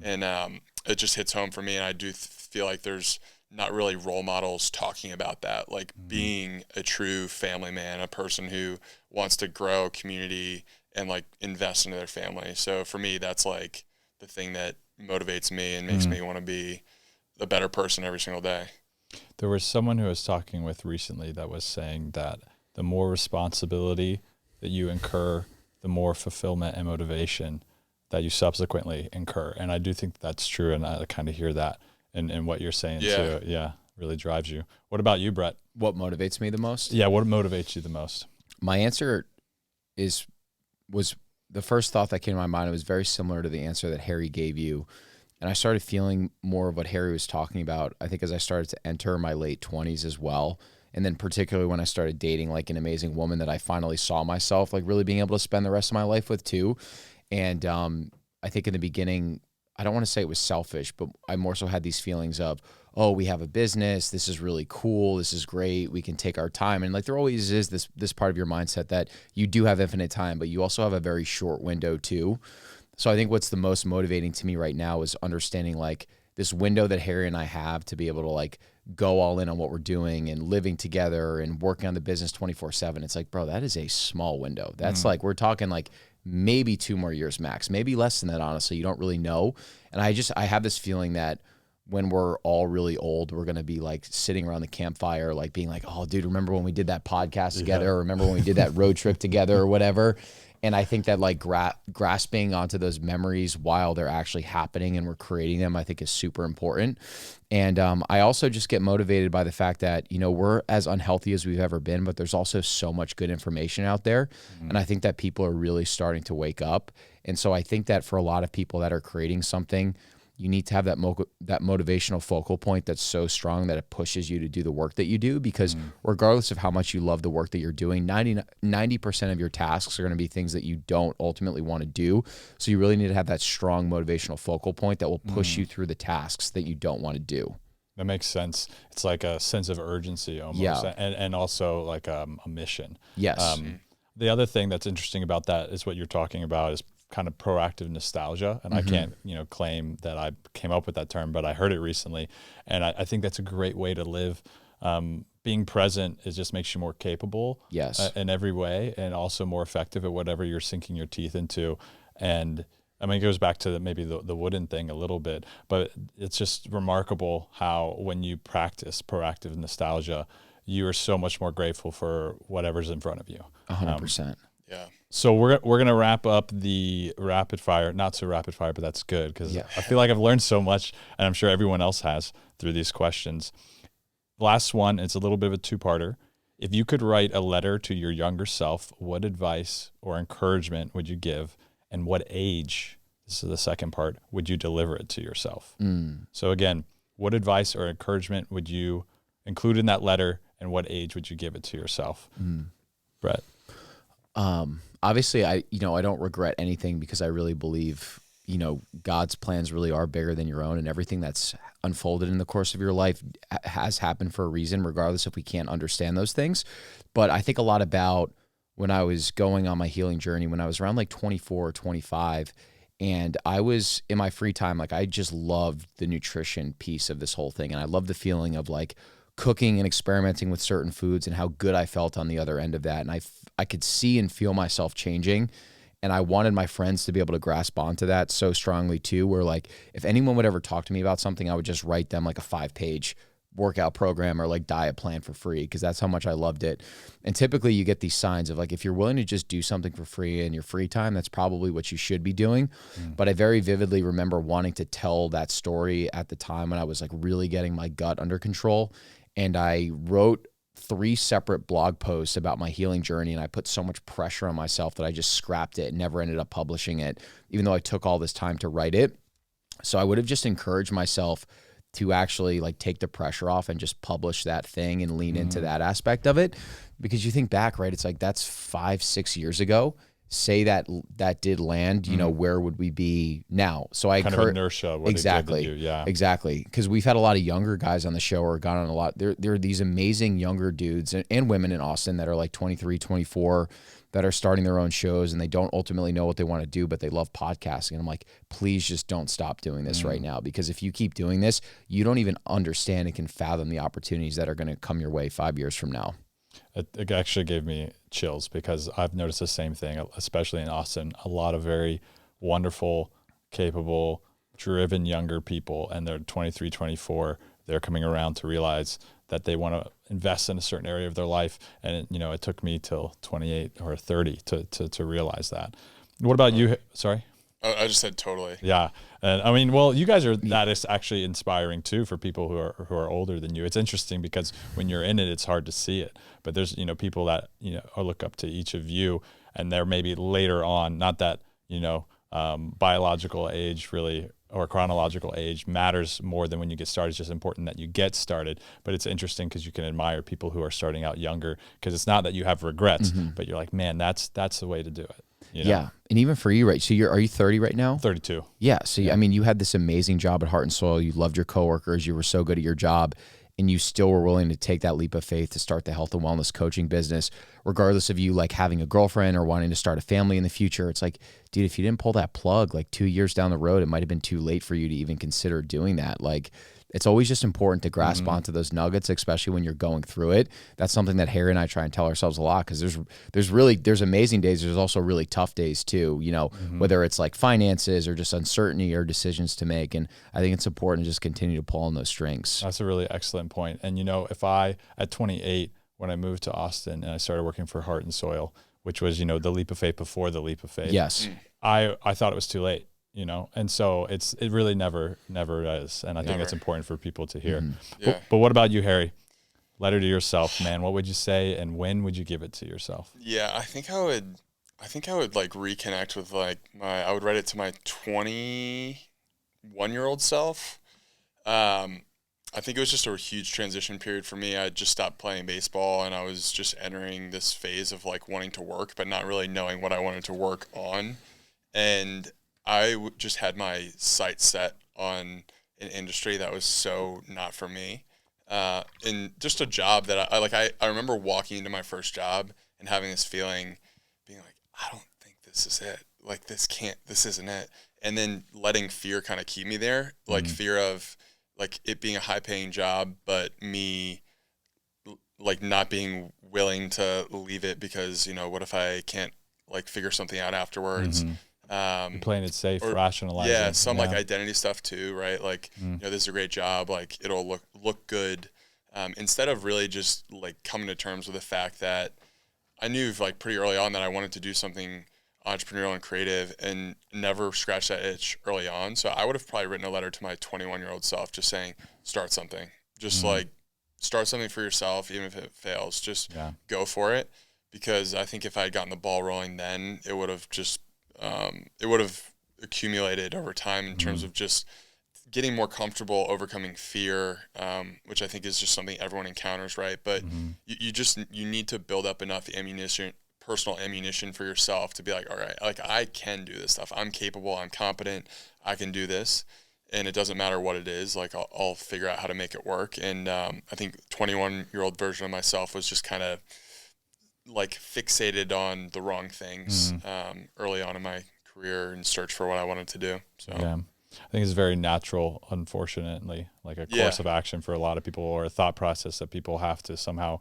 And it just hits home for me, and I do feel there's not really role models talking about that, being a true family man, a person who wants to grow a community and invest into their family. So for me, that's the thing that motivates me and makes me want to be a better person every single day. There was someone who I was talking with recently that was saying that the more responsibility that you incur, the more fulfillment and motivation that you subsequently incur. And I do think that's true, and I kind of hear that in what you're saying too. Yeah. really drives you. What about you, Brett? What motivates me the most? Yeah, what motivates you the most? My answer was the first thought that came to my mind. It was very similar to the answer that Harry gave you. And I started feeling more of what Harry was talking about, I think, as I started to enter my late 20s as well. And then particularly when I started dating like an amazing woman that I finally saw myself like really being able to spend the rest of my life with too. And I think in the beginning, I don't want to say it was selfish, but I more so had these feelings of, oh, we have a business. This is really cool. This is great. We can take our time. And like there always is this part of your mindset that you do have infinite time, but you also have a very short window too. So I think what's the most motivating to me right now is understanding like this window that Harry and I have to be able to like go all in on what we're doing and living together and working on the business 24/7. It's like, bro, that is a small window. That's like, we're talking like maybe 2 more years max, maybe less than that. Honestly, you don't really know. And I have this feeling that when we're all really old, we're going to be like sitting around the campfire, like being like, oh dude, remember when we did that podcast together? Or remember when we did that road trip together or whatever? And I think that like grasping onto those memories while they're actually happening and we're creating them, I think is super important. And I also just get motivated by the fact that, you know, we're as unhealthy as we've ever been, but there's also so much good information out there. And I think that people are really starting to wake up. And so I think that for a lot of people that are creating something, you need to have that motivational focal point that's so strong that it pushes you to do the work that you do, because regardless of how much you love the work that you're doing, 90% of your tasks are going to be things that you don't ultimately want to do. So you really need to have that strong motivational focal point that will push you through the tasks that you don't want to do. That makes sense. It's like a sense of urgency almost, Yeah. and also like a mission. Yes. The other thing that's interesting about that is what you're talking about is kind of proactive nostalgia. And I can't, claim that I came up with that term, but I heard it recently. And I think that's a great way to live. Being present just makes you more capable Yes. in every way, and also more effective at whatever you're sinking your teeth into. And I mean, it goes back to maybe the wooden thing a little bit, but it's just remarkable how when you practice proactive nostalgia, you are so much more grateful for whatever's in front of you. 100%. Yeah. So we're gonna wrap up the rapid fire, not so rapid fire, but that's good because I feel like I've learned so much, and I'm sure everyone else has through these questions. Last one, it's a little bit of a two-parter. If you could write a letter to your younger self, what advice or encouragement would you give, and what age? This is the second part. Would you deliver it to yourself? So again, what advice or encouragement would you include in that letter, and what age would you give it to yourself? Brett. Obviously I don't regret anything, because I really believe, God's plans really are bigger than your own, and everything that's unfolded in the course of your life has happened for a reason, regardless if we can't understand those things. But I think a lot about when I was going on my healing journey, when I was around like 24 or 25, and I was in my free time, like I just loved the nutrition piece of this whole thing. And I loved the feeling of like cooking and experimenting with certain foods and how good I felt on the other end of that. And I could see and feel myself changing. And I wanted my friends to be able to grasp onto that so strongly too, where like, if anyone would ever talk to me about something, I would just write them like a 5-page workout program or like diet plan for free, because that's how much I loved it. And typically you get these signs of like, if you're willing to just do something for free in your free time, that's probably what you should be doing. But I very vividly remember wanting to tell that story at the time when I was like really getting my gut under control. And I wrote 3 separate blog posts about my healing journey, and I put so much pressure on myself that I just scrapped it and never ended up publishing it, even though I took all this time to write it. So I would have just encouraged myself to actually like take the pressure off and just publish that thing and lean into that aspect of it. Because you think back, right? It's like, that's 5-6 years ago. Say that did land, where would we be now? So I kind of inertia. What exactly. It did to you, yeah. Exactly. Because we've had a lot of younger guys on the show, or gone on a lot. There are these amazing younger dudes and women in Austin that are like 23, 24, that are starting their own shows, and they don't ultimately know what they want to do, but they love podcasting. And I'm like, please just don't stop doing this right now, because if you keep doing this, you don't even understand and can fathom the opportunities that are going to come your way 5 years from now. It actually gave me chills, because I've noticed the same thing, especially in Austin. A lot of very wonderful, capable, driven younger people, and they're 23, 24. They're coming around to realize that they want to invest in a certain area of their life. And, it took me till 28 or 30 to realize that. What about you? Sorry? I just said totally. Yeah. And I mean, well, you guys are, that is actually inspiring too for people who are older than you. It's interesting because when you're in it, it's hard to see it, but there's, you know, people that, you know, look up to each of you, and they're maybe later on, not that, you know, biological age really, or chronological age matters more than when you get started. It's just important that you get started. But it's interesting because you can admire people who are starting out younger, because it's not that you have regrets, but you're like, man, that's the way to do it. You know? Yeah. And even for you, right? So are you 30 right now? 32. Yeah. So, I mean, you had this amazing job at Heart and Soil. You loved your coworkers. You were so good at your job, and you still were willing to take that leap of faith to start the health and wellness coaching business, regardless of you like having a girlfriend or wanting to start a family in the future. It's like, dude, if you didn't pull that plug like 2 years down the road, it might've been too late for you to even consider doing that. Like, it's always just important to grasp onto those nuggets, especially when you're going through it. That's something that Harry and I try and tell ourselves a lot, because there's amazing days. There's also really tough days too, you know, whether it's like finances or just uncertainty or decisions to make. And I think it's important to just continue to pull on those strings. That's a really excellent point. And, you know, if I, at 28, when I moved to Austin and I started working for Heart and Soil, which was, you know, the leap of faith before the leap of faith. Yes. I thought it was too late. You know, and so it really never is. And I think that's important for people to hear. Yeah. But what about you, Harry? Letter to yourself, man. What would you say, and when would you give it to yourself? Yeah, I think I would like reconnect with like I would write it to my 21-year-old self. I think it was just a huge transition period for me. I just stopped playing baseball, and I was just entering this phase of like wanting to work, but not really knowing what I wanted to work on. And I just had my sights set on an industry that was so not for me. And just a job that I remember walking into my first job and having this feeling, being like, I don't think this is it. Like, this isn't it. And then letting fear kind of keep me there, like fear of like it being a high paying job, but me like not being willing to leave it because, you know, what if I can't like figure something out afterwards? You're playing it safe, rationalizing. Yeah, some like identity stuff too, right? Like, you know, this is a great job, like it'll look good. Instead of really just like coming to terms with the fact that I knew like pretty early on that I wanted to do something entrepreneurial and creative, and never scratched that itch early on. So I would have probably written a letter to my 21-year-old self just saying, start something. Just like start something for yourself, even if it fails. Just go for it. Because I think if I had gotten the ball rolling then, it would have just accumulated over time in terms of just getting more comfortable overcoming fear, which I think is just something everyone encounters, right? But you need to build up enough personal ammunition for yourself to be like, all right, like I can do this stuff. I'm capable. I'm competent. I can do this. And it doesn't matter what it is. Like I'll figure out how to make it work. And I think 21-year-old version of myself was just kind of like fixated on the wrong things early on in my career and search for what I wanted to do. So yeah, I think it's very natural, unfortunately, like a course of action for a lot of people, or a thought process that people have to somehow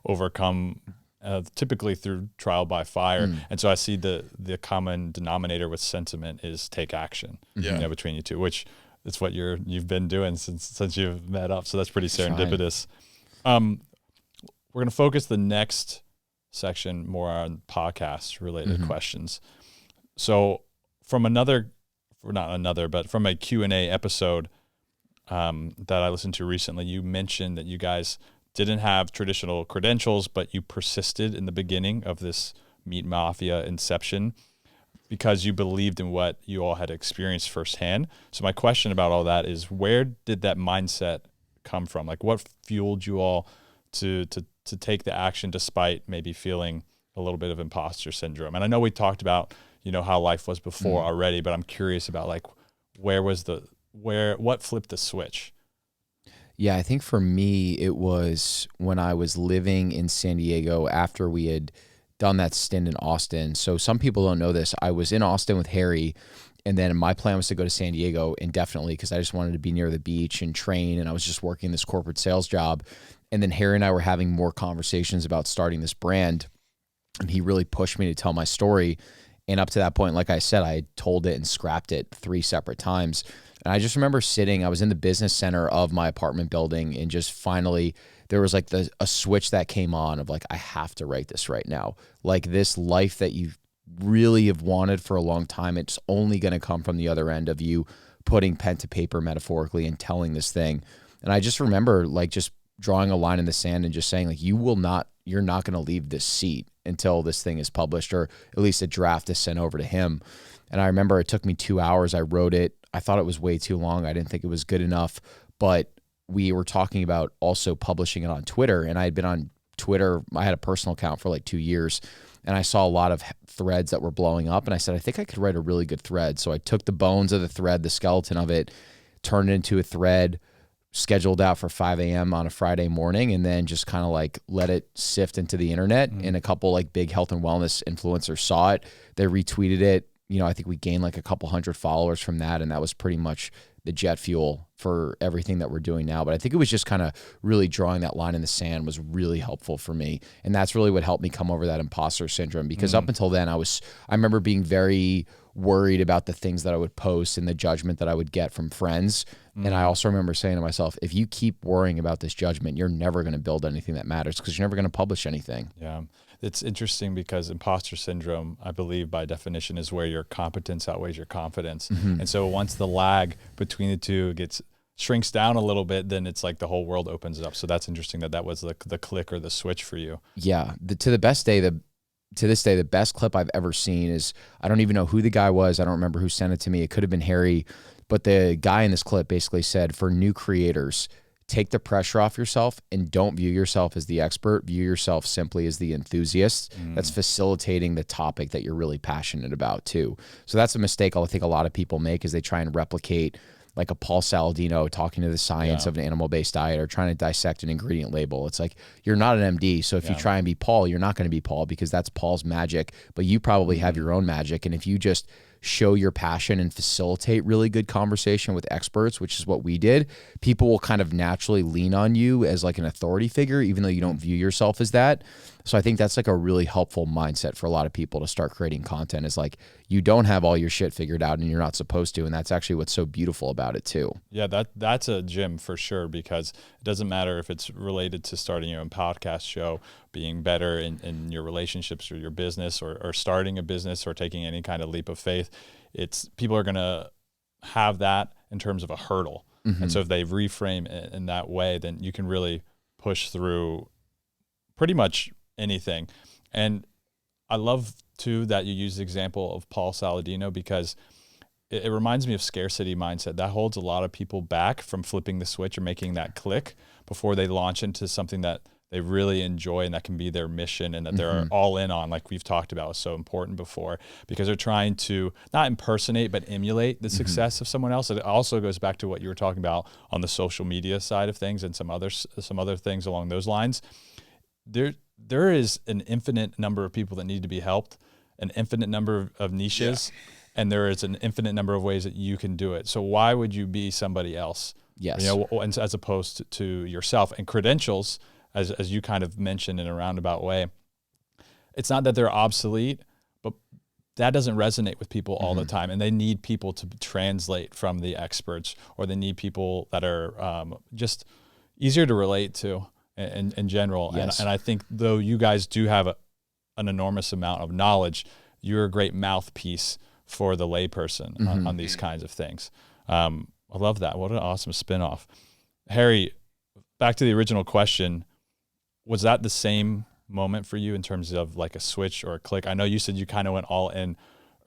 overcome, typically through trial by fire. And so I see the common denominator with sentiment is take action, you know, between you two, which is what you've been doing since you've met up. So that's pretty serendipitous. We're going to focus the next section more on podcast related questions. So from a Q&A episode that I listened to recently, you mentioned that you guys didn't have traditional credentials, but you persisted in the beginning of this Meat Mafia inception because you believed in what you all had experienced firsthand. So my question about all that is, where did that mindset come from? Like, what fueled you all to take the action despite maybe feeling a little bit of imposter syndrome? And I know we talked about, you know, how life was before already, but I'm curious about like, what flipped the switch? Yeah, I think for me, it was when I was living in San Diego after we had done that stint in Austin. So some people don't know this. I was in Austin with Harry, and then my plan was to go to San Diego indefinitely because I just wanted to be near the beach and train, and I was just working this corporate sales job. And then Harry and I were having more conversations about starting this brand, and he really pushed me to tell my story. And up to that point, like I said, I had told it and scrapped it 3 separate times. And I just remember I was in the business center of my apartment building, and just finally there was like a switch that came on of like, I have to write this right now. Like, this life that you've really have wanted for a long time. It's only going to come from the other end of you putting pen to paper metaphorically and telling this thing. And I just remember like just drawing a line in the sand and just saying like, you're not going to leave this seat until this thing is published, or at least a draft is sent over to him. And I remember it took me 2 hours. I wrote it. I thought it was way too long. I didn't think it was good enough, but we were talking about also publishing it on Twitter. And I had been on Twitter. I had a personal account for like 2 years, and I saw a lot of threads that were blowing up. And I said, I think I could write a really good thread. So I took the bones of the thread, the skeleton of it, turned it into a thread, scheduled out for 5 a.m. on a Friday morning, and then just kind of like let it sift into the internet. And a couple like big health and wellness influencers saw it. They retweeted it. You know, I think we gained like a couple hundred followers from that. And that was pretty much the jet fuel for everything that we're doing now. But I think it was just kind of really drawing that line in the sand was really helpful for me. And that's really what helped me come over that imposter syndrome, because up until then I remember being very worried about the things that I would post and the judgment that I would get from friends. And I also remember saying to myself, if you keep worrying about this judgment, you're never going to build anything that matters, because you're never going to publish anything. Yeah. It's interesting because imposter syndrome, I believe by definition, is where your competence outweighs your confidence. And so once the lag between the two shrinks down a little bit, then it's like the whole world opens up. So that's interesting that was the click or the switch for you. Yeah. To this day, the best clip I've ever seen is, I don't even know who the guy was. I don't remember who sent it to me. It could have been Harry, but the guy in this clip basically said, for new creators, take the pressure off yourself and don't view yourself as the expert. View yourself simply as the enthusiast that's facilitating the topic that you're really passionate about too. So that's a mistake I think a lot of people make, is they try and replicate like a Paul Saladino talking to the science of an animal-based diet, or trying to dissect an ingredient label. It's like, you're not an MD. So if you try and be Paul, you're not going to be Paul, because that's Paul's magic, but you probably have your own magic. And if you just show your passion and facilitate really good conversation with experts, which is what we did, people will kind of naturally lean on you as like an authority figure, even though you don't view yourself as that. So I think that's like a really helpful mindset for a lot of people to start creating content, is like, you don't have all your shit figured out and you're not supposed to. And that's actually what's so beautiful about it too. Yeah, that's a gem for sure, because it doesn't matter if it's related to starting your own podcast show, being better in your relationships or your business, or starting a business, or taking any kind of leap of faith. People are going to have that in terms of a hurdle. And so if they reframe it in that way, then you can really push through pretty much anything. And I love too that you use the example of Paul Saladino, because it reminds me of scarcity mindset. That holds a lot of people back from flipping the switch or making that click before they launch into something that they really enjoy and that can be their mission and that they're all in on, like we've talked about, was so important before, because they're trying to not impersonate, but emulate the success of someone else. It also goes back to what you were talking about on the social media side of things and some other things along those lines. There is an infinite number of people that need to be helped, an infinite number of niches, and there is an infinite number of ways that you can do it. So why would you be somebody else? Yes. As opposed to yourself. And credentials, as you kind of mentioned in a roundabout way, it's not that they're obsolete, but that doesn't resonate with people all the time. And they need people to translate from the experts, or they need people that are just easier to relate to in general. Yes. And I think though you guys do have an enormous amount of knowledge, you're a great mouthpiece for the layperson on these kinds of things. I love that. What an awesome spinoff. Harry, back to the original question. Was that the same moment for you in terms of like a switch or a click? I know you said you kind of went all in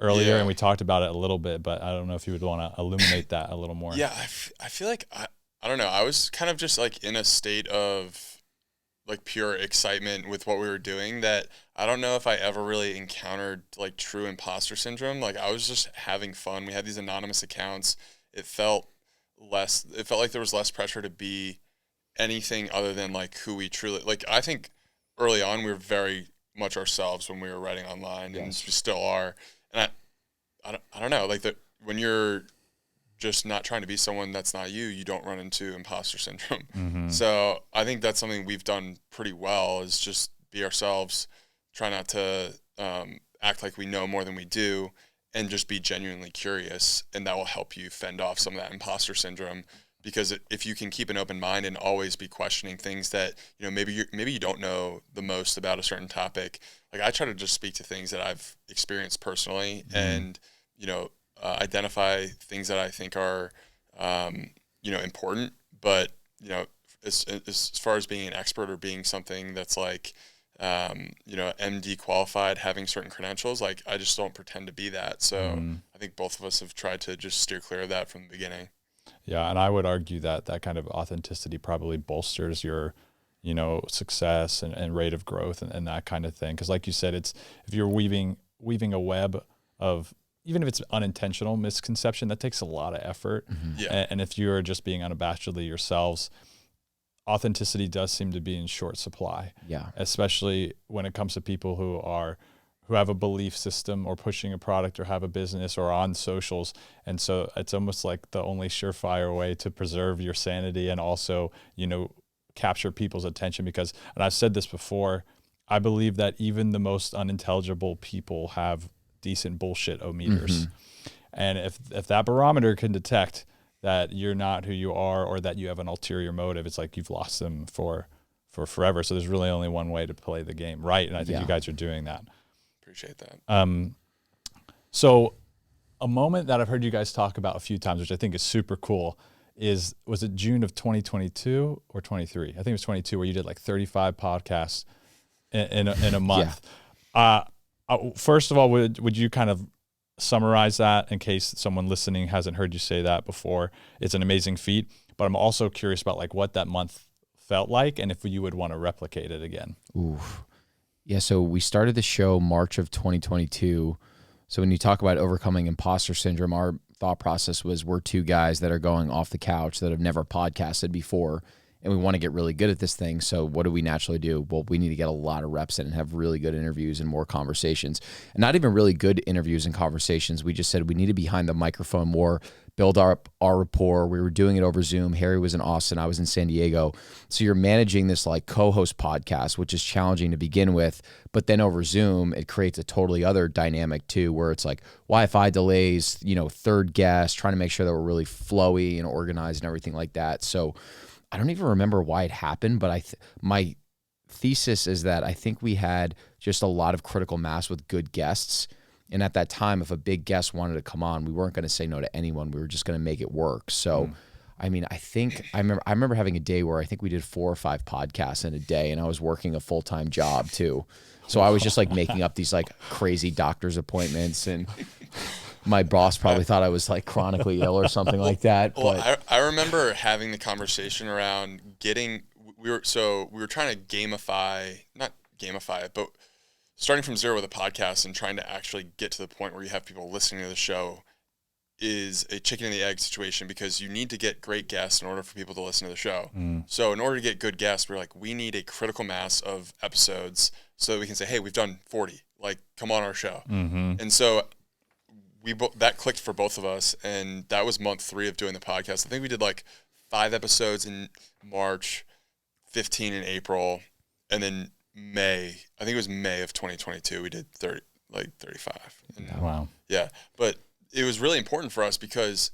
earlier and we talked about it a little bit, but I don't know if you would want to illuminate that a little more. Yeah, I feel like, I don't know, I was kind of just like in a state of like pure excitement with what we were doing, that I don't know if I ever really encountered like true imposter syndrome. Like I was just having fun. We had these anonymous accounts. It felt like there was less pressure to be anything other than like who we truly, like I think early on we were very much ourselves when we were writing online, and we still are. And I don't know, like when you're just not trying to be someone that's not you, you don't run into imposter syndrome. So I think that's something we've done pretty well, is just be ourselves, try not to act like we know more than we do, and just be genuinely curious. And that will help you fend off some of that imposter syndrome. because if you can keep an open mind and always be questioning things that, you know, maybe you don't know the most about a certain topic. Like I try to just speak to things that I've experienced personally and, you know, identify things that I think are, you know, important, but, you know, as far as being an expert or being something that's like, you know, MD qualified, having certain credentials, like I just don't pretend to be that. So I think both of us have tried to just steer clear of that from the beginning. Yeah, and I would argue that that kind of authenticity probably bolsters your, you know, success and rate of growth and that kind of thing. Because like you said, it's if you're weaving a web of, even if it's unintentional misconception, that takes a lot of effort. Yeah. And if you're just being unabashedly yourselves, authenticity does seem to be in short supply. Yeah. Especially when it comes to people who have a belief system or pushing a product or have a business or on socials. And so it's almost like the only surefire way to preserve your sanity and also, you know, capture people's attention because, and I've said this before, I believe that even the most unintelligible people have decent bullshit meters. And if that barometer can detect that you're not who you are or that you have an ulterior motive, it's like you've lost them for forever. So there's really only one way to play the game, right? And I think you guys are doing that. Appreciate that. So a moment that I've heard you guys talk about a few times, which I think is super cool, was it June of 2022 or 23? I think it was 22, where you did like 35 podcasts in a month. First of all, would you kind of summarize that in case someone listening hasn't heard you say that before? It's an amazing feat, but I'm also curious about like what that month felt like and if you would want to replicate it again. Oof. Yeah, so we started the show March of 2022. So when you talk about overcoming imposter syndrome, our thought process was we're two guys that are going off the couch that have never podcasted before, and we want to get really good at this thing. So what do we naturally do? Well, we need to get a lot of reps in and have really good interviews and more conversations. And not even really good interviews and conversations. We just said we need to be behind the microphone more, build our rapport. We were doing it over Zoom. Harry was in Austin. I was in San Diego. So you're managing this like co-host podcast, which is challenging to begin with. But then over Zoom, it creates a totally other dynamic too, where it's like Wi-Fi delays, you know, third guest, trying to make sure that we're really flowy and organized and everything like that. So I don't even remember why it happened, but my thesis is that I think we had just a lot of critical mass with good guests. And at that time, if a big guest wanted to come on, we weren't going to say no to anyone. We were just going to make it work. So, I mean, I remember having a day where I think we did 4 or 5 podcasts in a day, and I was working a full-time job too. So I was just like making up these like crazy doctor's appointments, and my boss probably thought I was like chronically ill or something like that. Well, But I remember having the conversation around we were trying to not gamify it, but starting from zero with a podcast and trying to actually get to the point where you have people listening to the show is a chicken and the egg situation, because you need to get great guests in order for people to listen to the show. So in order to get good guests, we're like, we need a critical mass of episodes so that we can say, hey, we've done 40, like come on our show. And so that clicked for both of us, and that was month 3 of doing the podcast. I think we did like 5 episodes in March, 15 in April, and then May of 2022 we did 35. Wow. Yeah, but it was really important for us because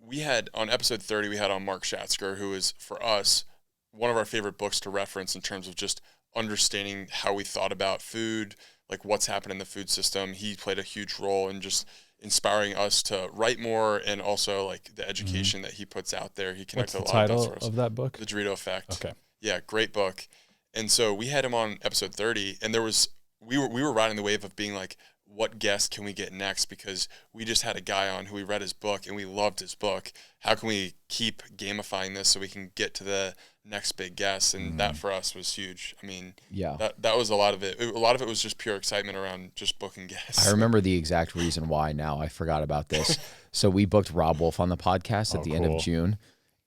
we had on episode 30 we had on Mark Schatzker, who is for us one of our favorite books to reference in terms of just understanding how we thought about food, like what's happened in the food system. He played a huge role in just inspiring us to write more, and also like the education that he puts out there. He connected What's a lot the of title dots for us. of that book? The Dorito Effect. Okay. Yeah, great book. And so we had him on episode 30, and we were riding the wave of being like, what guest can we get next? Because we just had a guy on who we read his book and we loved his book. How can we keep gamifying this so we can get to the next big guest? And that for us was huge. I mean, that was a lot of it. A lot of it was just pure excitement around just booking guests. I remember the exact reason why now. I forgot about this. So we booked Rob Wolf on the podcast at the end of June.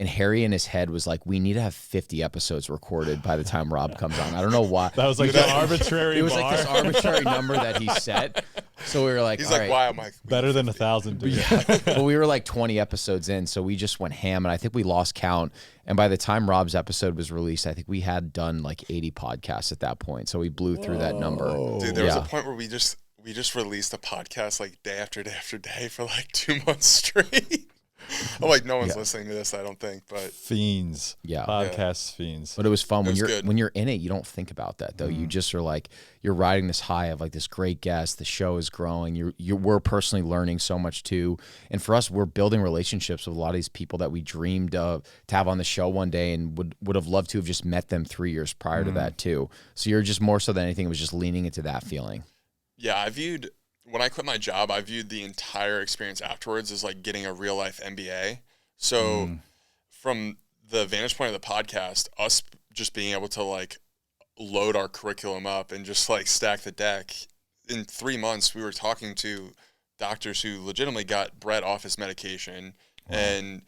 And Harry in his head was like, we need to have 50 episodes recorded by the time Rob comes on. I don't know why. That was like the arbitrary It was bar. like this arbitrary number that he set. So we were like, He's all like, right. why am I Better than 1,000, dude. Well, we were like 20 episodes in, so we just went ham, and I think we lost count. And by the time Rob's episode was released, I think we had done like 80 podcasts at that point. So we blew through that number. Dude, there was a point where we just released a podcast like day after day after day for like 2 months straight. I'm like, no one's listening to this, I don't think, but Fiends. Yeah. Podcast fiends. But it was fun. It was good. When you're in it, you don't think about that though. You just are like, you're riding this high of like this great guest. The show is growing. We're personally learning so much too. And for us, we're building relationships with a lot of these people that we dreamed of to have on the show one day, and would have loved to have just met them 3 years prior to that too. So you're just more so than anything, it was just leaning into that feeling. Yeah, when I quit my job, I viewed the entire experience afterwards as like getting a real life MBA. So from the vantage point of the podcast, us just being able to like load our curriculum up and just like stack the deck, in 3 months we were talking to doctors who legitimately got Brett off his medication and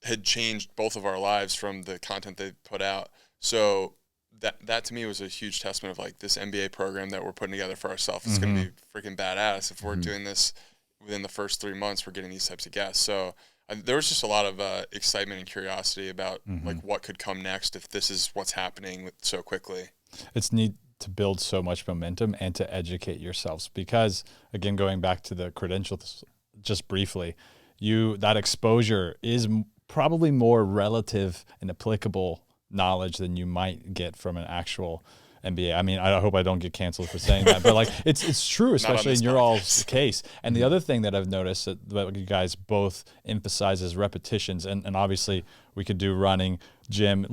had changed both of our lives from the content they put out. So that to me was a huge testament of like this MBA program that we're putting together for ourselves. It's going to be freaking badass if we're doing this within the first 3 months. We're getting these types of guests. So there was just a lot of excitement and curiosity about like what could come next if this is what's happening so quickly. It's neat to build so much momentum and to educate yourselves, because again, going back to the credentials just briefly, that exposure is probably more relative and applicable knowledge than you might get from an actual MBA. I mean, I hope I don't get canceled for saying that, but like it's true, especially in your all's case. And the other thing that I've noticed that you guys both emphasize is repetitions. And obviously we could do running, gym,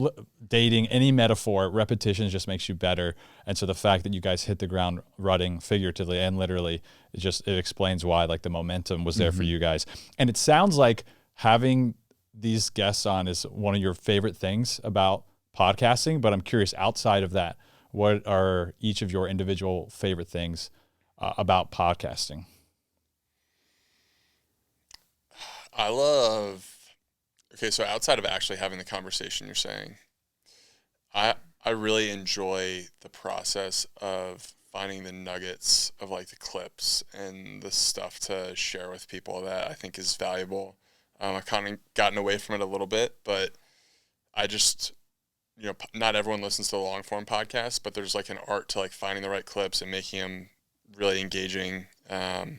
dating, any metaphor. Repetitions just makes you better. And so the fact that you guys hit the ground running figuratively and literally, it explains why like the momentum was there for you guys. And it sounds like having these guests on is one of your favorite things about podcasting, but I'm curious, outside of that, what are each of your individual favorite things about podcasting? So outside of actually having the conversation, you're saying, I really enjoy the process of finding the nuggets of like the clips and the stuff to share with people that I think is valuable. I've kind of gotten away from it a little bit, but I just, not everyone listens to the long form podcast, but there's like an art to like finding the right clips and making them really engaging. I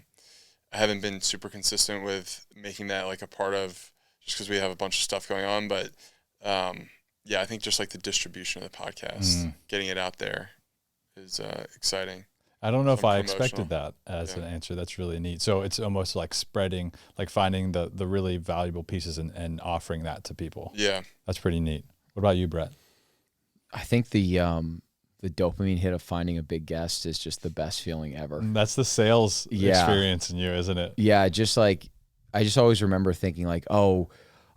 haven't been super consistent with making that like a part of, just because we have a bunch of stuff going on, but I think just like the distribution of the podcast, getting it out there is exciting. I don't know if I expected that as an answer. That's really neat. So it's almost like spreading, like finding the really valuable pieces and offering that to people. Yeah. That's pretty neat. What about you, Brett? I think the dopamine hit of finding a big guest is just the best feeling ever. That's the sales experience in you, isn't it? Yeah, just like, I just always remember thinking like, oh,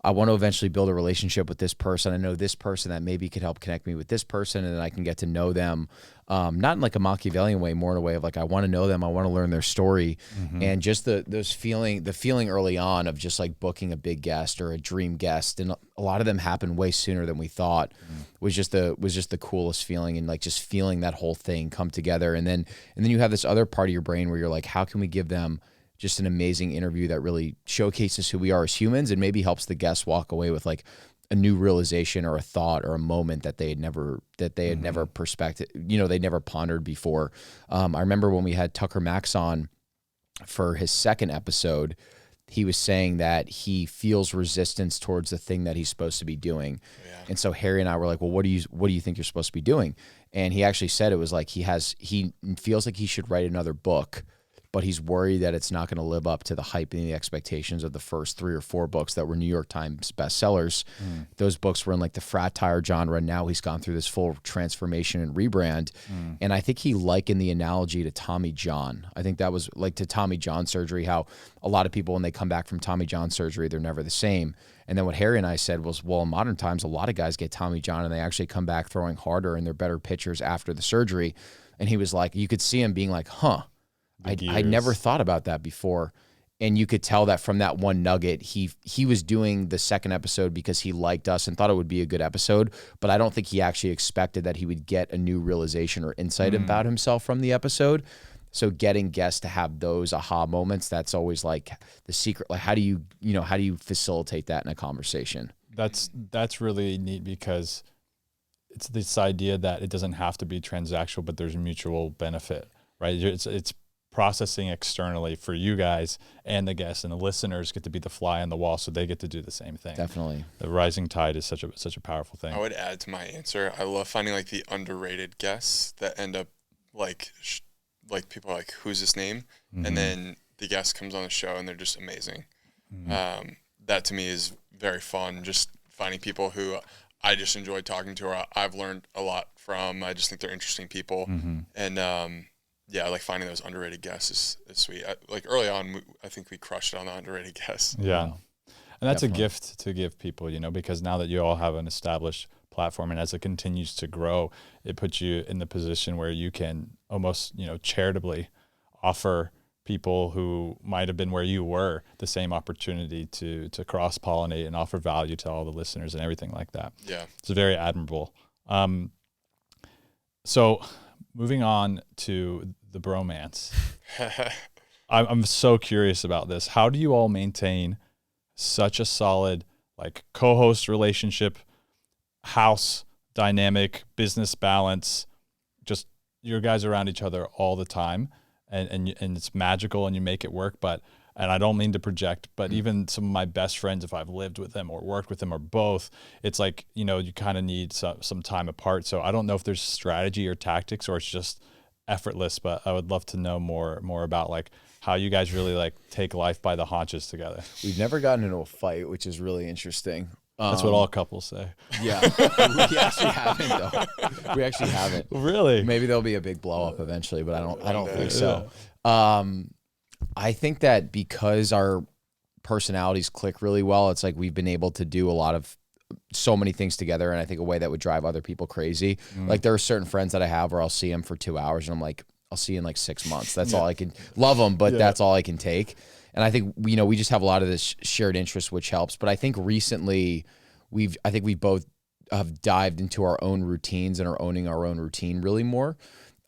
I want to eventually build a relationship with this person. I know this person that maybe could help connect me with this person, and then I can get to know them. Not in like a Machiavellian way, more in a way of like, I want to know them. I want to learn their story. And just the feeling early on of just like booking a big guest or a dream guest. And a lot of them happened way sooner than we thought, was just the coolest feeling. And like just feeling that whole thing come together. And then you have this other part of your brain where you're like, how can we give them just an amazing interview that really showcases who we are as humans and maybe helps the guests walk away with like a new realization or a thought or a moment that they had never they'd never pondered before. I remember when we had Tucker Max on for his second episode, he was saying that he feels resistance towards the thing that he's supposed to be doing. Yeah. And so Harry and I were like, well, what do you think you're supposed to be doing? And he actually said it was like he feels like he should write another book, but he's worried that it's not going to live up to the hype and the expectations of the first 3 or 4 books that were New York Times bestsellers. Those books were in like the frat tire genre. Now he's gone through this full transformation and rebrand. And I think he likened the analogy to Tommy John. I think that was like to Tommy John surgery, how a lot of people, when they come back from Tommy John surgery, they're never the same. And then what Harry and I said was, well, in modern times, a lot of guys get Tommy John and they actually come back throwing harder and they're better pitchers after the surgery. And he was like, you could see him being like, I never thought about that before. And you could tell that from that one nugget, he was doing the second episode because he liked us and thought it would be a good episode. But I don't think he actually expected that he would get a new realization or insight about himself from the episode. So getting guests to have those aha moments, that's always like the secret. Like how do you facilitate that in a conversation? That's really neat, because it's this idea that it doesn't have to be transactional, but there's mutual benefit, right? It's processing externally for you guys and the guests, and the listeners get to be the fly on the wall, so they get to do the same thing. Definitely. The rising tide is such a powerful thing. I would add to my answer, I love finding like the underrated guests that end up like people are like, who's this name? And then the guest comes on the show and they're just amazing. That to me is very fun. Just finding people who I just enjoy talking to, or I've learned a lot from. I just think they're interesting people. And yeah, like finding those underrated guests is sweet. Like early on, I think we crushed it on the underrated guests. Yeah. And that's Definitely. a gift to give people, because now that you all have an established platform, and as it continues to grow, it puts you in the position where you can almost, charitably offer people who might have been where you were the same opportunity to cross-pollinate and offer value to all the listeners and everything like that. Yeah. It's very admirable. So moving on to the bromance, I'm so curious about this. How do you all maintain such a solid like co-host relationship, house dynamic, business balance, just your guys around each other all the time, and it's magical and you make it work? And I don't mean to project, but even some of my best friends, if I've lived with them or worked with them or both, it's like, you kind of need some time apart. So I don't know if there's strategy or tactics, or it's just effortless, but I would love to know more about like how you guys really like take life by the haunches together. We've never gotten into a fight, which is really interesting. That's what all couples say. Yeah. We actually haven't though. We actually haven't. Really? Maybe there'll be a big blow up eventually, but I don't think so. I think that because our personalities click really well, it's like we've been able to do so many things together, and I think a way that would drive other people crazy. Like there are certain friends that I have where I'll see them for 2 hours and I'm like, I'll see you in like 6 months. That's all I can love them, but that's all I can take. And I think, we just have a lot of this shared interest, which helps. But I think recently we both have dived into our own routines and are owning our own routine really more.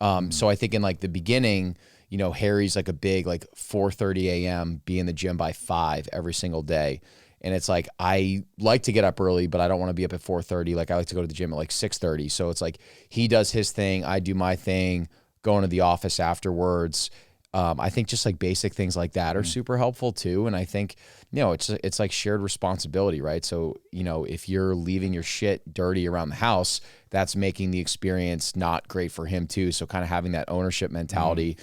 So I think in like the beginning, Harry's like a big, like 4:30 a.m. be in the gym by 5 every single day. And it's like, I like to get up early, but I don't want to be up at 4:30. Like I like to go to the gym at like 6:30. So it's like, he does his thing. I do my thing, going to the office afterwards. I think just like basic things like that are super helpful too. And I think, it's like shared responsibility, right? So, if you're leaving your shit dirty around the house, that's making the experience not great for him too. So kind of having that ownership mentality.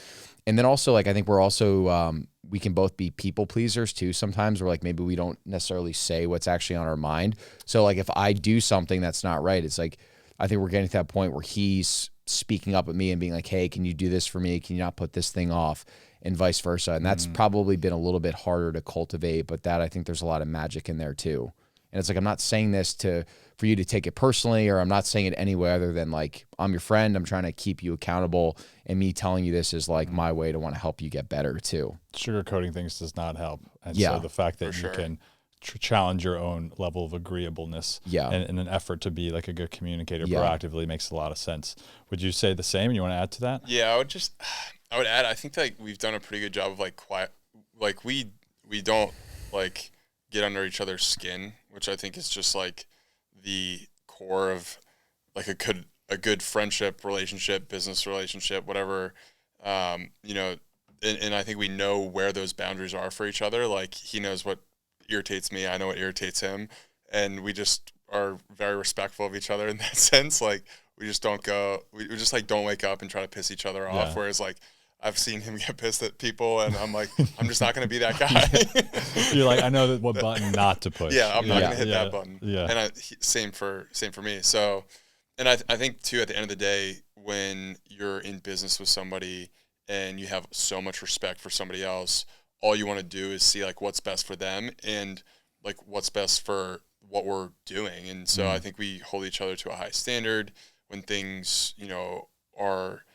And then also like, I think we're also, we can both be people pleasers too. Sometimes we're like, maybe we don't necessarily say what's actually on our mind. So like if I do something that's not right, it's like, I think we're getting to that point where he's speaking up at me and being like, hey, can you do this for me? Can you not put this thing off? And vice versa. And that's probably been a little bit harder to cultivate, but that I think there's a lot of magic in there too. And it's like, I'm not saying this for you to take it personally, or I'm not saying it any way other than like, I'm your friend. I'm trying to keep you accountable. And me telling you this is like my way to want to help you get better too. Sugarcoating things does not help. And Yeah, so the fact that you can challenge your own level of agreeableness in an effort to be like a good communicator proactively makes a lot of sense. Would you say the same? You want to add to that? Yeah, I would add, I think like we've done a pretty good job of like quiet, like we don't like get under each other's skin, which I think is just like the core of like a good friendship, relationship, business relationship, whatever, and I think we know where those boundaries are for each other. Like he knows what irritates me, I know what irritates him, and we just are very respectful of each other in that sense. Like we just don't wake up and try to piss each other off. Whereas like I've seen him get pissed at people, and I'm like, I'm just not going to be that guy. You're like, I know what button not to push. Yeah, I'm not going to hit that button. Yeah, and same for me. So, and I think too, at the end of the day, when you're in business with somebody and you have so much respect for somebody else, all you want to do is see like what's best for them and like what's best for what we're doing. And so I think we hold each other to a high standard. When things, are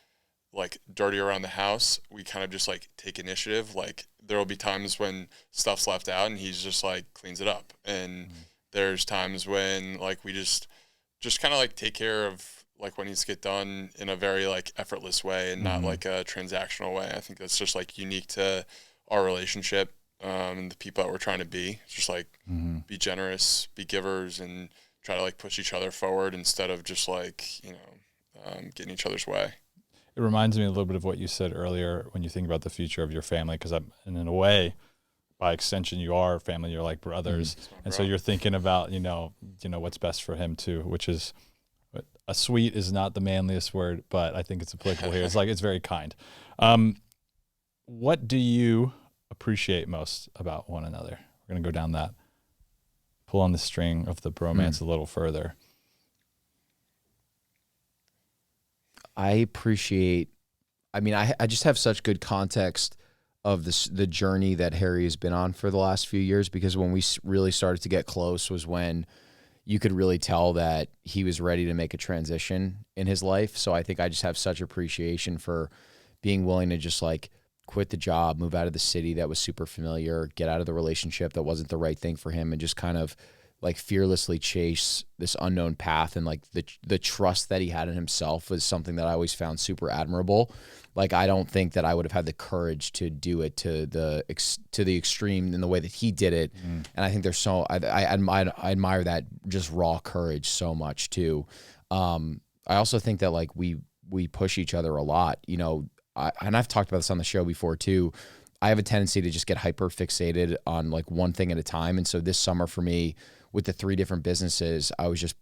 like dirty around the house, we kind of just like take initiative. Like there will be times when stuff's left out and he's just like cleans it up. And there's times when like we just kind of like take care of like what needs to get done in a very like effortless way and not like a transactional way. I think that's just like unique to our relationship and the people that we're trying to be. It's just like be generous, be givers, and try to like push each other forward instead of just like, getting each other's way. it reminds me a little bit of what you said earlier when you think about the future of your family, because and in a way, by extension, you are family. You're like brothers, and so you're thinking about what's best for him too, which is a sweet is not the manliest word, but I think it's applicable here. It's like it's very kind. What do you appreciate most about one another? We're gonna go down that, pull on the string of the bromance a little further. I appreciate, I mean, I just have such good context of the journey that Harry has been on for the last few years, because when we really started to get close was when you could really tell that he was ready to make a transition in his life. So I think I just have such appreciation for being willing to just like quit the job, move out of the city that was super familiar, get out of the relationship that wasn't the right thing for him, and just kind of like fearlessly chase this unknown path. And like the trust that he had in himself was something that I always found super admirable. Like, I don't think that I would have had the courage to do it to the extreme in the way that he did it. And I think there's I admire that just raw courage so much too. I also think that like we push each other a lot, and I've talked about this on the show before too. I have a tendency to just get hyper fixated on like one thing at a time. And so this summer for me, with the 3 different businesses, I was just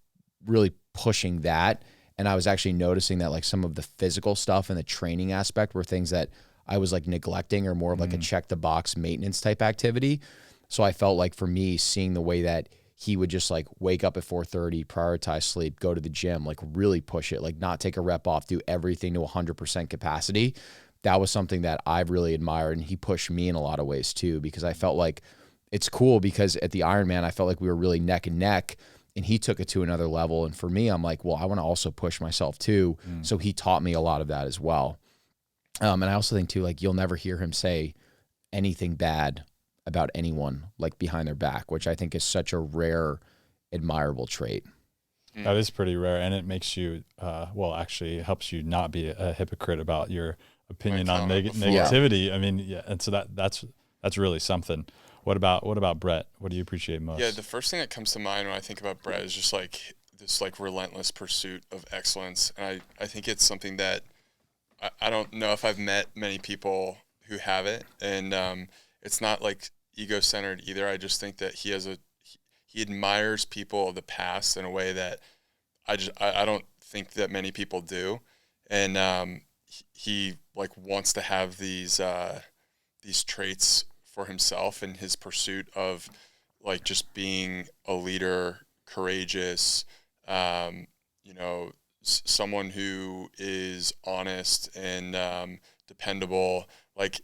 really pushing that. And I was actually noticing that like some of the physical stuff and the training aspect were things that I was like neglecting, or more of like a check the box maintenance type activity. So I felt like for me, seeing the way that he would just like wake up at 4:30, prioritize sleep, go to the gym, like really push it, like not take a rep off, do everything to 100% capacity. That was something that I've really admired. And he pushed me in a lot of ways too, because I felt like it's cool, because at the Iron Man, I felt like we were really neck and neck, and he took it to another level. And for me, I'm like, well, I want to also push myself too. So he taught me a lot of that as well. And I also think too, like, you'll never hear him say anything bad about anyone like behind their back, which I think is such a rare, admirable trait. That is pretty rare, and it makes you, actually it helps you not be a hypocrite about your opinion on negativity. I mean, yeah, and so that's really something. What about Brett? What do you appreciate most? Yeah, the first thing that comes to mind when I think about Brett is just like this like relentless pursuit of excellence. And I think it's something that I don't know if I've met many people who have it. And it's not like ego-centered either. I just think that he admires people of the past in a way that I don't think that many people do. And he like wants to have these traits for himself in his pursuit of like just being a leader, courageous, someone who is honest and dependable. Like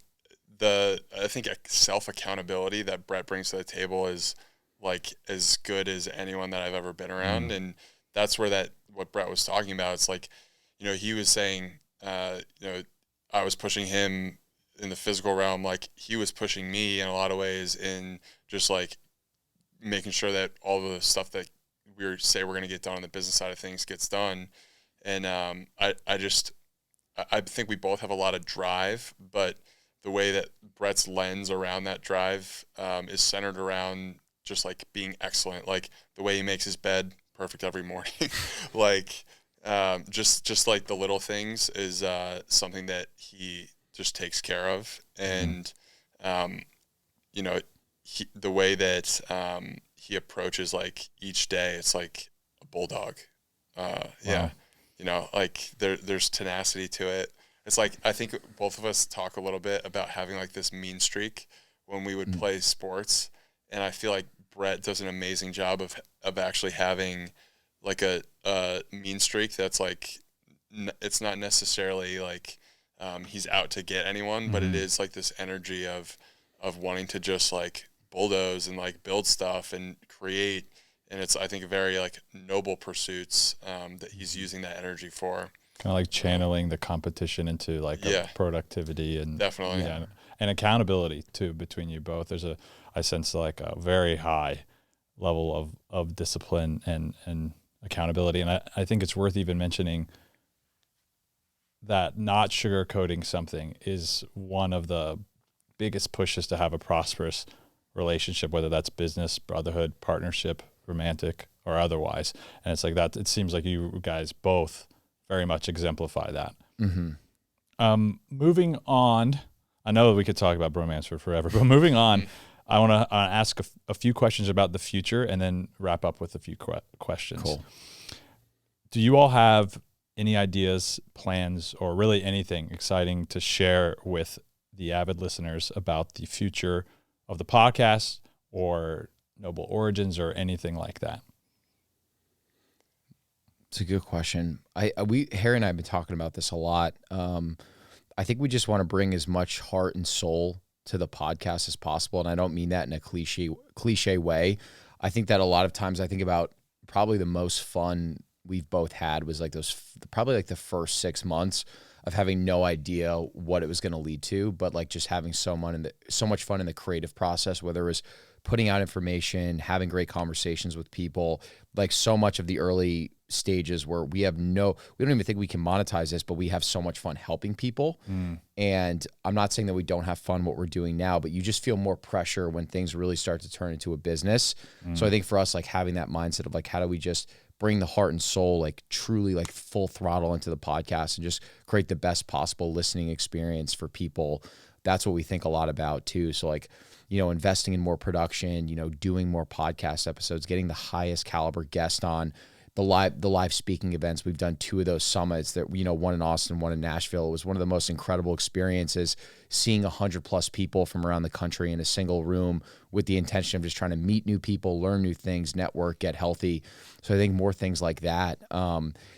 I think self accountability that Brett brings to the table is like as good as anyone that I've ever been around. And that's where what Brett was talking about. It's like, he was saying, I was pushing him in the physical realm, like he was pushing me in a lot of ways in just like making sure that all the stuff that we're going to get done on the business side of things gets done. And I think we both have a lot of drive, but the way that Brett's lens around that drive is centered around just like being excellent, like the way he makes his bed perfect every morning. Like just like the little things is something that he just takes care of. And the way that he approaches like each day, it's like a bulldog. Yeah, like there's tenacity to it. It's like I think both of us talk a little bit about having like this mean streak when we would play sports, and I feel like Brett does an amazing job of actually having like a mean streak that's like it's not necessarily like he's out to get anyone, but it is like this energy of wanting to just like bulldoze and like build stuff and create. And it's, I think, very like noble pursuits that he's using that energy for. Kind of like channeling the competition into like productivity and definitely and accountability too between you both. I sense like a very high level of discipline and accountability. And I think it's worth even mentioning that not sugarcoating something is one of the biggest pushes to have a prosperous relationship, whether that's business, brotherhood, partnership, romantic, or otherwise. And it's like that. It seems like you guys both very much exemplify that. Moving on, I know we could talk about bromance for forever, but moving on, I want to ask a few questions about the future and then wrap up with a few questions. Cool. Do you all have any ideas, plans, or really anything exciting to share with the avid listeners about the future of the podcast or Noble Origins or anything like that? It's a good question. Harry and I have been talking about this a lot. I think we just want to bring as much heart and soul to the podcast as possible. And I don't mean that in a cliche way. I think that a lot of times I think about probably the most fun we've both had was like probably like the first 6 months of having no idea what it was going to lead to, but like just having so much fun in the creative process, whether it was putting out information, having great conversations with people, like so much of the early stages where we don't even think we can monetize this, but we have so much fun helping people. And I'm not saying that we don't have fun what we're doing now, but you just feel more pressure when things really start to turn into a business. So I think for us, like having that mindset of like, how do we just bring the heart and soul, like truly like full throttle into the podcast and just create the best possible listening experience for people. That's what we think a lot about too. So like, investing in more production, doing more podcast episodes, getting the highest caliber guest on the live speaking events. We've done 2 of those summits that, one in Austin, one in Nashville. It was one of the most incredible experiences, seeing 100+ people from around the country in a single room with the intention of just trying to meet new people, learn new things, network, get healthy. So I think more things like that.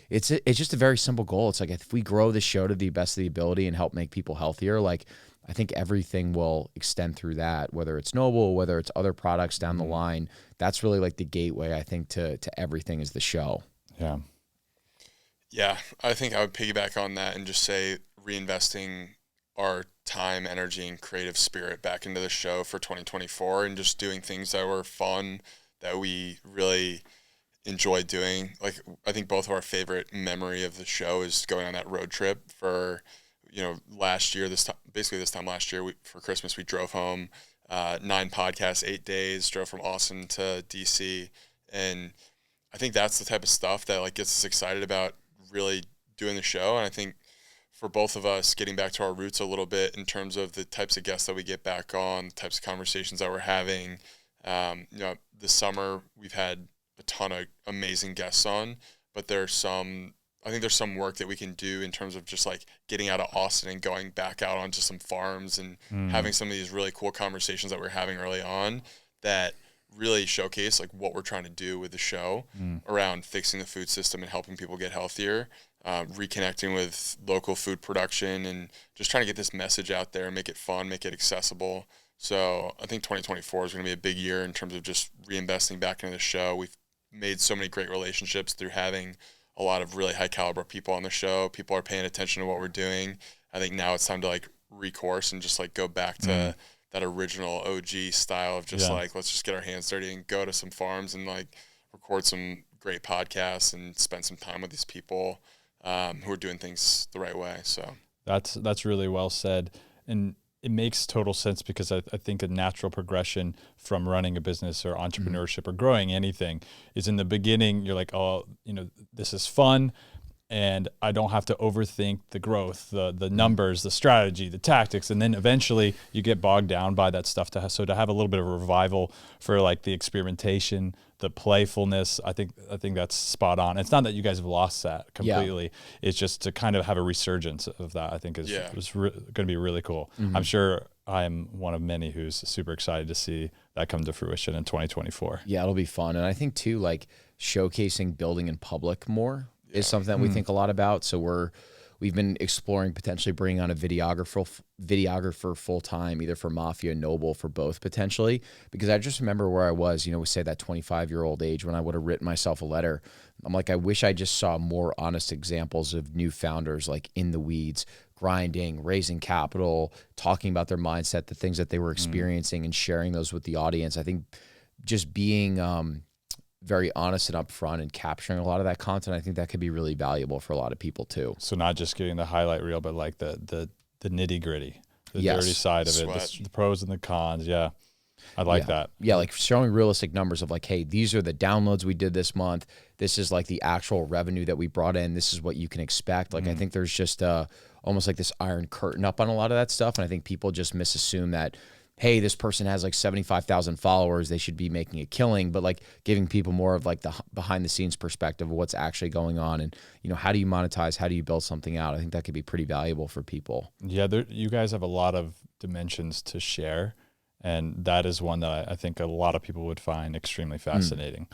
It's just a very simple goal. It's like, if we grow the show to the best of the ability and help make people healthier, like I think everything will extend through that, whether it's Noble, whether it's other products down the line. That's really like the gateway, I think, to everything is the show. Yeah. Yeah, I think I would piggyback on that and just say reinvesting our time, energy, and creative spirit back into the show for 2024 and just doing things that were fun, that we really enjoy doing. Like, I think both of our favorite memory of the show is going on that road trip for last year, this time last year, for Christmas, we drove home, 9 podcasts, 8 days, drove from Austin to DC. And I think that's the type of stuff that like gets us excited about really doing the show. And I think for both of us, getting back to our roots a little bit in terms of the types of guests that we get back on, the types of conversations that we're having. This summer we've had a ton of amazing guests on, but I think there's some work that we can do in terms of just like getting out of Austin and going back out onto some farms and having some of these really cool conversations that we're having early on that really showcase like what we're trying to do with the show around fixing the food system and helping people get healthier, reconnecting with local food production and just trying to get this message out there and make it fun, make it accessible. So I think 2024 is going to be a big year in terms of just reinvesting back into the show. We've made so many great relationships through having a lot of really high caliber people on the show. People are paying attention to what we're doing. I think now it's time to like recourse and just like go back to that original OG style of just like, let's just get our hands dirty and go to some farms and like record some great podcasts and spend some time with these people who are doing things the right way. So that's really well said. And it makes total sense because I think a natural progression from running a business or entrepreneurship or growing anything is in the beginning, you're like, oh, this is fun and I don't have to overthink the growth, the numbers, the strategy, the tactics. And then eventually you get bogged down by that stuff. So to have a little bit of a revival for like the experimentation, the playfulness, I think that's spot on. It's not that you guys have lost that completely. Yeah. It's just to kind of have a resurgence of that, I think was going to be really cool. I'm sure I'm one of many who's super excited to see that come to fruition in 2024. Yeah, it'll be fun. And I think too, like showcasing building in public more is something that we think a lot about. So we've been exploring potentially bringing on a videographer full-time, either for Mafia and Noble, for both potentially, because I just remember where I was, we say that 25-year-old age when I would have written myself a letter. I'm like, I wish I just saw more honest examples of new founders, like in the weeds, grinding, raising capital, talking about their mindset, the things that they were experiencing and sharing those with the audience. I think just being very honest and upfront and capturing a lot of that content, I think that could be really valuable for a lot of people too. So not just getting the highlight reel, but like the nitty gritty, the dirty side of it, the pros and the cons. Yeah. I like that. Yeah. Like showing realistic numbers of like, hey, these are the downloads we did this month. This is like the actual revenue that we brought in. This is what you can expect. Like, I think there's just a almost like this iron curtain up on a lot of that stuff. And I think people just misassume that, hey, this person has like 75,000 followers, they should be making a killing, but like giving people more of like the behind the scenes perspective of what's actually going on. And, you know, how do you monetize? How do you build something out? I think that could be pretty valuable for people. Yeah, you guys have a lot of dimensions to share, and that is one that I think a lot of people would find extremely fascinating.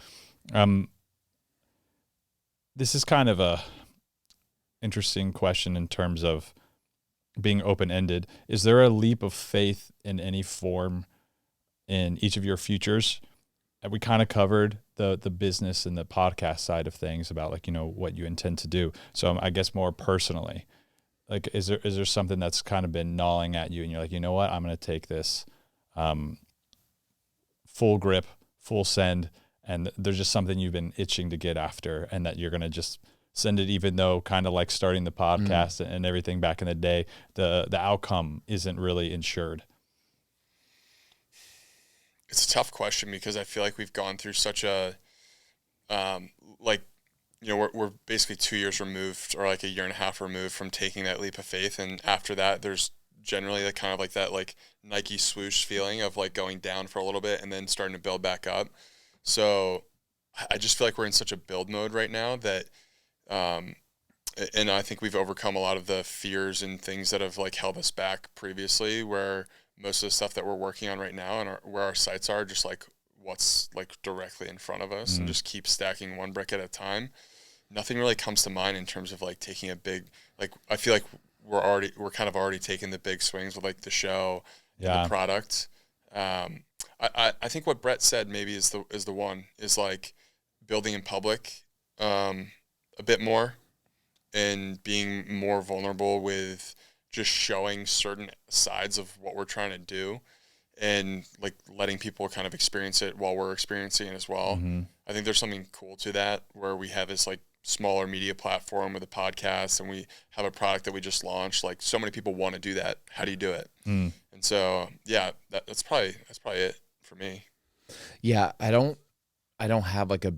This is kind of a interesting question in terms of being open-ended. Is there a leap of faith in any form in each of your futures? And we kind of covered the business and the podcast side of things about like, you know, what you intend to do. So I guess more personally, like, is there something that's kind of been gnawing at you and you're like, you know what, I'm going to take this full grip, full send, and there's just something you've been itching to get after and that you're going to just send it, even though kind of like starting the podcast and everything back in the day, the outcome isn't really ensured? It's a tough question because I feel like we've gone through such a, like, you know, we're basically 2 years removed or like a year and a half removed from taking that leap of faith. And after that, there's generally like kind of like that like Nike swoosh feeling of like going down for a little bit and then starting to build back up. So I just feel like we're in such a build mode right now that, and I think we've overcome a lot of the fears and things that have like held us back previously, where most of the stuff that we're working on right now and where our sights are just like what's like directly in front of us and just keep stacking one brick at a time. Nothing really comes to mind in terms of like taking a big, like, I feel like we're kind of already taking the big swings with like the show and the product. I think what Brett said maybe is the one is like building in public a bit more and being more vulnerable with just showing certain sides of what we're trying to do and like letting people kind of experience it while we're experiencing it as well. I think there's something cool to that where we have this like smaller media platform with a podcast and we have a product that we just launched. Like so many people want to do that. How do you do it? And so, yeah, that's probably it for me. Yeah. I don't have like a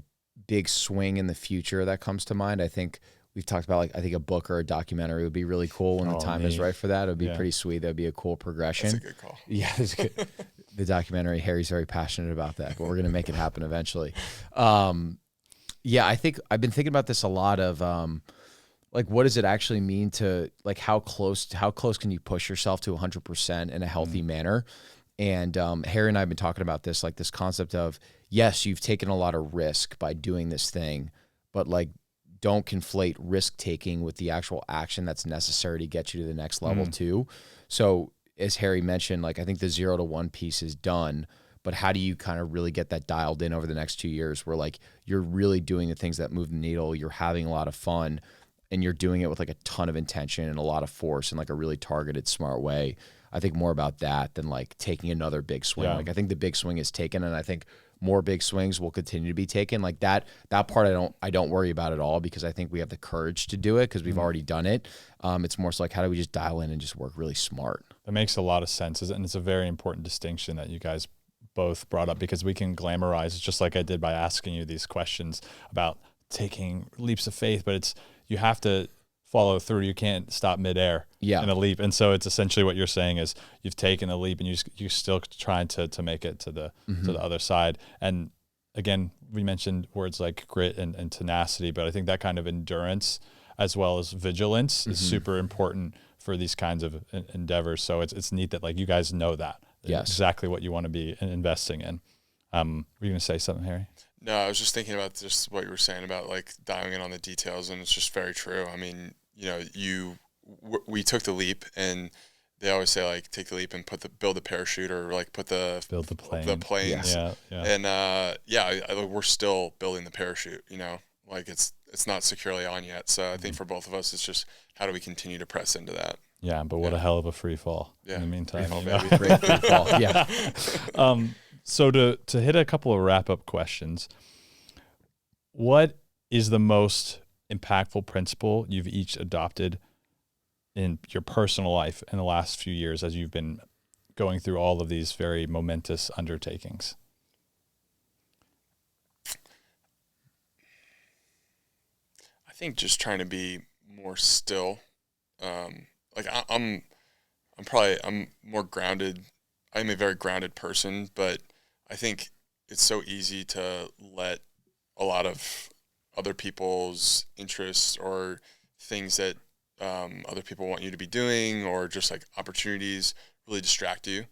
big swing in the future that comes to mind. I think we've talked about like, I think a book or a documentary would be really cool when the time is right for that. It would be pretty sweet. That'd be a cool progression. That's a good call. Yeah. It's good. The documentary, Harry's very passionate about that, but we're going to make it happen eventually. Yeah, I think I've been thinking about this a lot of, like, what does it actually mean to like, how close can you push yourself to 100% in a healthy manner? And, Harry and I have been talking about this, like this concept of, yes, you've taken a lot of risk by doing this thing, but like, don't conflate risk taking with the actual action that's necessary to get you to the next level too. So as Harry mentioned, like, I think the 0 to 1 piece is done, but how do you kind of really get that dialed in over the next 2 years where like you're really doing the things that move the needle, you're having a lot of fun, and you're doing it with like a ton of intention and a lot of force in like a really targeted, smart way. I think more about that than like taking another big swing. Yeah. Like I think the big swing is taken, and I think more big swings will continue to be taken. Like that part I don't worry about at all because I think we have the courage to do it because we've already done it. It's more so like, how do we just dial in and just work really smart? That makes a lot of sense. And it's a very important distinction that you guys both brought up because we can glamorize, just like I did by asking you these questions about taking leaps of faith, but it's, you have to follow through. You can't stop midair in a leap. And so it's essentially what you're saying is you've taken a leap and you're still trying to make it to the other side. And again, we mentioned words like grit and tenacity, but I think that kind of endurance as well as vigilance is super important for these kinds of endeavors. So it's neat that like you guys know that. Yes. Exactly what you want to be investing in. Were you going to say something, Harry? No, I was just thinking about just what you were saying about like dialing in on the details, and it's just very true. I mean, you know, we took the leap, and they always say like take the leap and build the parachute or like build the planes. Yeah. And we're still building the parachute. You know, like it's not securely on yet. So I think for both of us, it's just how do we continue to press into that. Yeah, but what a hell of a free fall in the meantime. Great free fall. Yeah. So to hit a couple of wrap-up questions, what is the most impactful principle you've each adopted in your personal life in the last few years as you've been going through all of these very momentous undertakings? I think just trying to be more still like I'm more grounded. I'm a very grounded person, but I think it's so easy to let a lot of other people's interests or things that other people want you to be doing, or just like opportunities, really distract you.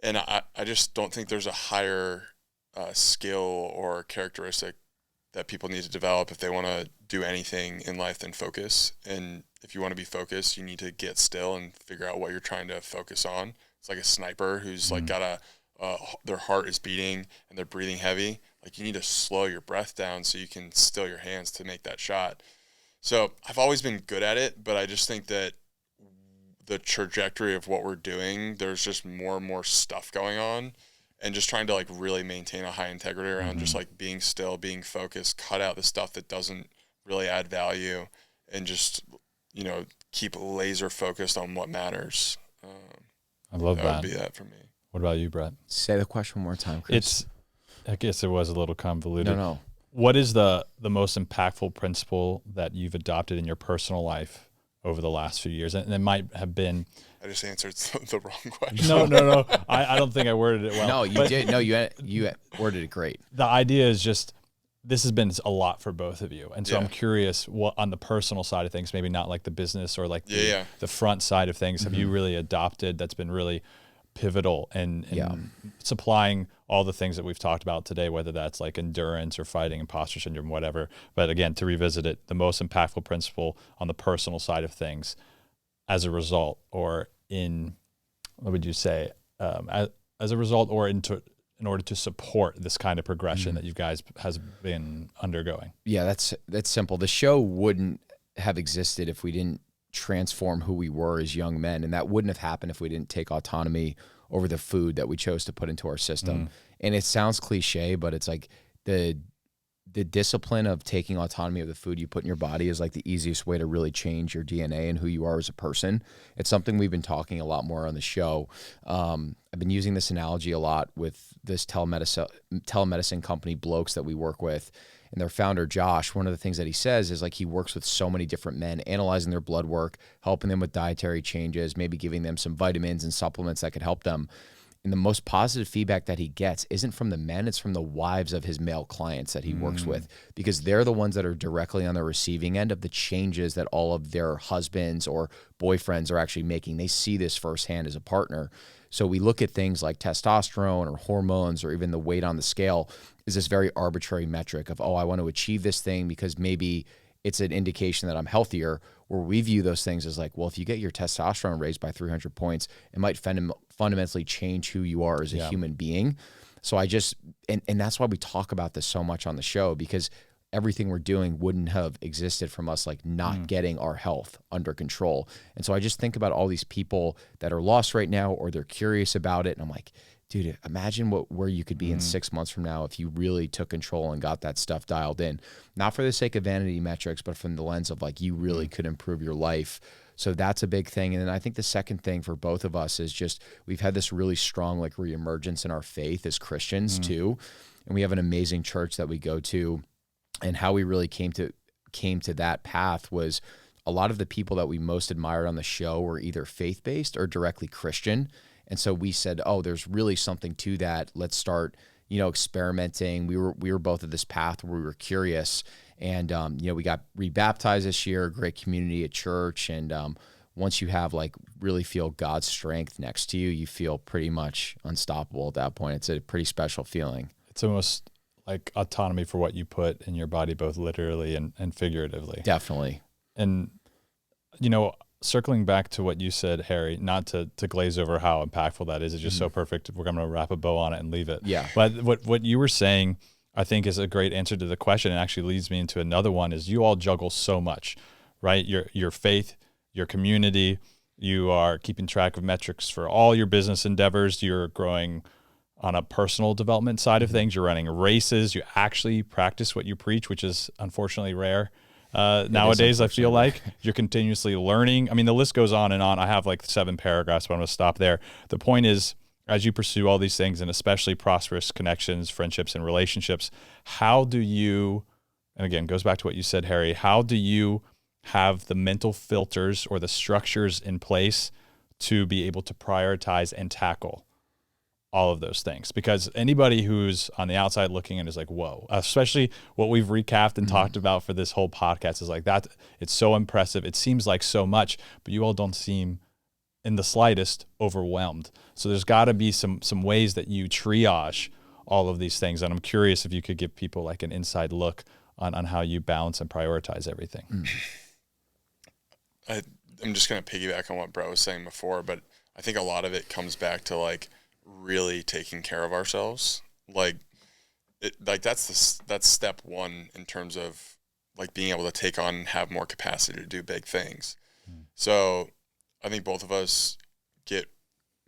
And I just don't think there's a higher skill or characteristic that people need to develop if they want to do anything in life than focus. And if you want to be focused, you need to get still and figure out what you're trying to focus on. It's like a sniper who's like got their heart is beating and they're breathing heavy. Like you need to slow your breath down so you can still your hands to make that shot. So I've always been good at it, but I just think that the trajectory of what we're doing, there's just more and more stuff going on, and just trying to like really maintain a high integrity around just like being still, being focused, cut out the stuff that doesn't really add value, and just, you know, keep laser focused on what matters. I love that. That would be that for me. What about you, Brett? Say the question one more time, Chris. I guess it was a little convoluted. No. What is the most impactful principle that you've adopted in your personal life over the last few years? And it might have been... I just answered the wrong question. No. I don't think I worded it well. No, you did. No, you worded it great. The idea is just, this has been a lot for both of you. And so Yeah. I'm curious, what on the personal side of things, maybe not like the business or like the front side of things, have you really adopted that's been really pivotal in supplying all the things that we've talked about today, whether that's like endurance or fighting imposter syndrome, whatever. But again, to revisit it, the most impactful principle on the personal side of things as a result, or in, what would you say, as a result, or in order to support this kind of progression that you guys has been undergoing? Yeah, that's simple. The show wouldn't have existed if we didn't transform who we were as young men, and that wouldn't have happened if we didn't take autonomy over the food that we chose to put into our system. And it sounds cliche, but it's like the discipline of taking autonomy of the food you put in your body is like the easiest way to really change your DNA and who you are as a person. It's something we've been talking a lot more on the show. I've been using this analogy a lot with this telemedicine company, Blokes, that we work with. And their founder, Josh, one of the things that he says is like he works with so many different men, analyzing their blood work, helping them with dietary changes, maybe giving them some vitamins and supplements that could help them. And the most positive feedback that he gets isn't from the men, it's from the wives of his male clients that he works with, because they're the ones that are directly on the receiving end of the changes that all of their husbands or boyfriends are actually making. They see this firsthand as a partner. So we look at things like testosterone or hormones or even the weight on the scale is this very arbitrary metric of, oh, I want to achieve this thing because maybe it's an indication that I'm healthier, where we view those things as like, well, if you get your testosterone raised by 300 points, it might fundamentally change who you are as a human being. So I just, and that's why we talk about this so much on the show, because everything we're doing wouldn't have existed from us like not getting our health under control. And so I just think about all these people that are lost right now, or they're curious about it. And I'm like, dude, imagine where you could be in 6 months from now if you really took control and got that stuff dialed in. Not for the sake of vanity metrics, but from the lens of like, you really could improve your life. So that's a big thing. And then I think the second thing for both of us is just, we've had this really strong like reemergence in our faith as Christians too. And we have an amazing church that we go to. And how we really came to that path was a lot of the people that we most admired on the show were either faith-based or directly Christian. And so we said, oh, there's really something to that. Let's start, experimenting. We were both at this path where we were curious, and we got rebaptized this year, great community at church. And once you have like really feel God's strength next to you, you feel pretty much unstoppable at that point. It's a pretty special feeling. It's almost like autonomy for what you put in your body, both literally and figuratively. Definitely. And, circling back to what you said, Harry, not to glaze over how impactful that is, it's just so perfect. We're going to wrap a bow on it and leave it. Yeah. But what you were saying, I think, is a great answer to the question, and actually leads me into another one, is you all juggle so much, right? Your faith, your community, you are keeping track of metrics for all your business endeavors, you're growing on a personal development side of things, you're running races, you actually practice what you preach, which is unfortunately rare. Nowadays, I feel like you're continuously learning. I mean, the list goes on and on. I have like 7 paragraphs, but I'm going to stop there. The point is, as you pursue all these things, and especially prosperous connections, friendships, and relationships, how do you, and again, goes back to what you said, Harry, how do you have the mental filters or the structures in place to be able to prioritize and tackle all of those things. Because anybody who's on the outside looking in is like, whoa, especially what we've recapped and talked about for this whole podcast is like that. It's so impressive. It seems like so much, but you all don't seem in the slightest overwhelmed. So there's got to be some ways that you triage all of these things. And I'm curious if you could give people like an inside look on how you balance and prioritize everything. I'm just going to piggyback on what Brett was saying before, but I think a lot of it comes back to like really taking care of ourselves. Like that's step one in terms of like being able to take on and have more capacity to do big things. So I think both of us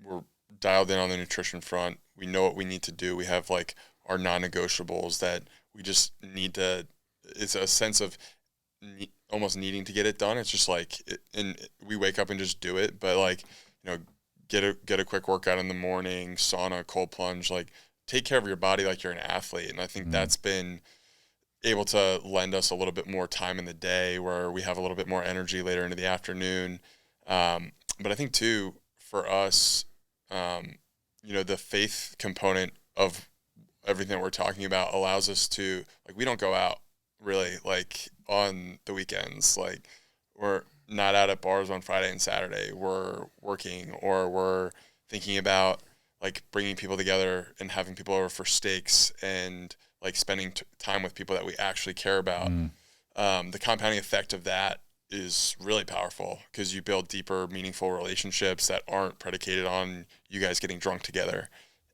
we're dialed in on the nutrition front. We know what we need to do. We have like our non-negotiables that we just need to, it's a sense of almost needing to get it done. It's just like, we wake up and just do it. But like, get a quick workout in the morning, sauna, cold plunge, like take care of your body like you're an athlete. And I think that's been able to lend us a little bit more time in the day where we have a little bit more energy later into the afternoon. But I think too, for us, the faith component of everything that we're talking about allows us to, like, we don't go out really like on the weekends. Like we're not out at bars on Friday and Saturday. We're working, or we're thinking about like bringing people together and having people over for steaks and like spending time with people that we actually care about. The compounding effect of that is really powerful because you build deeper, meaningful relationships that aren't predicated on you guys getting drunk together.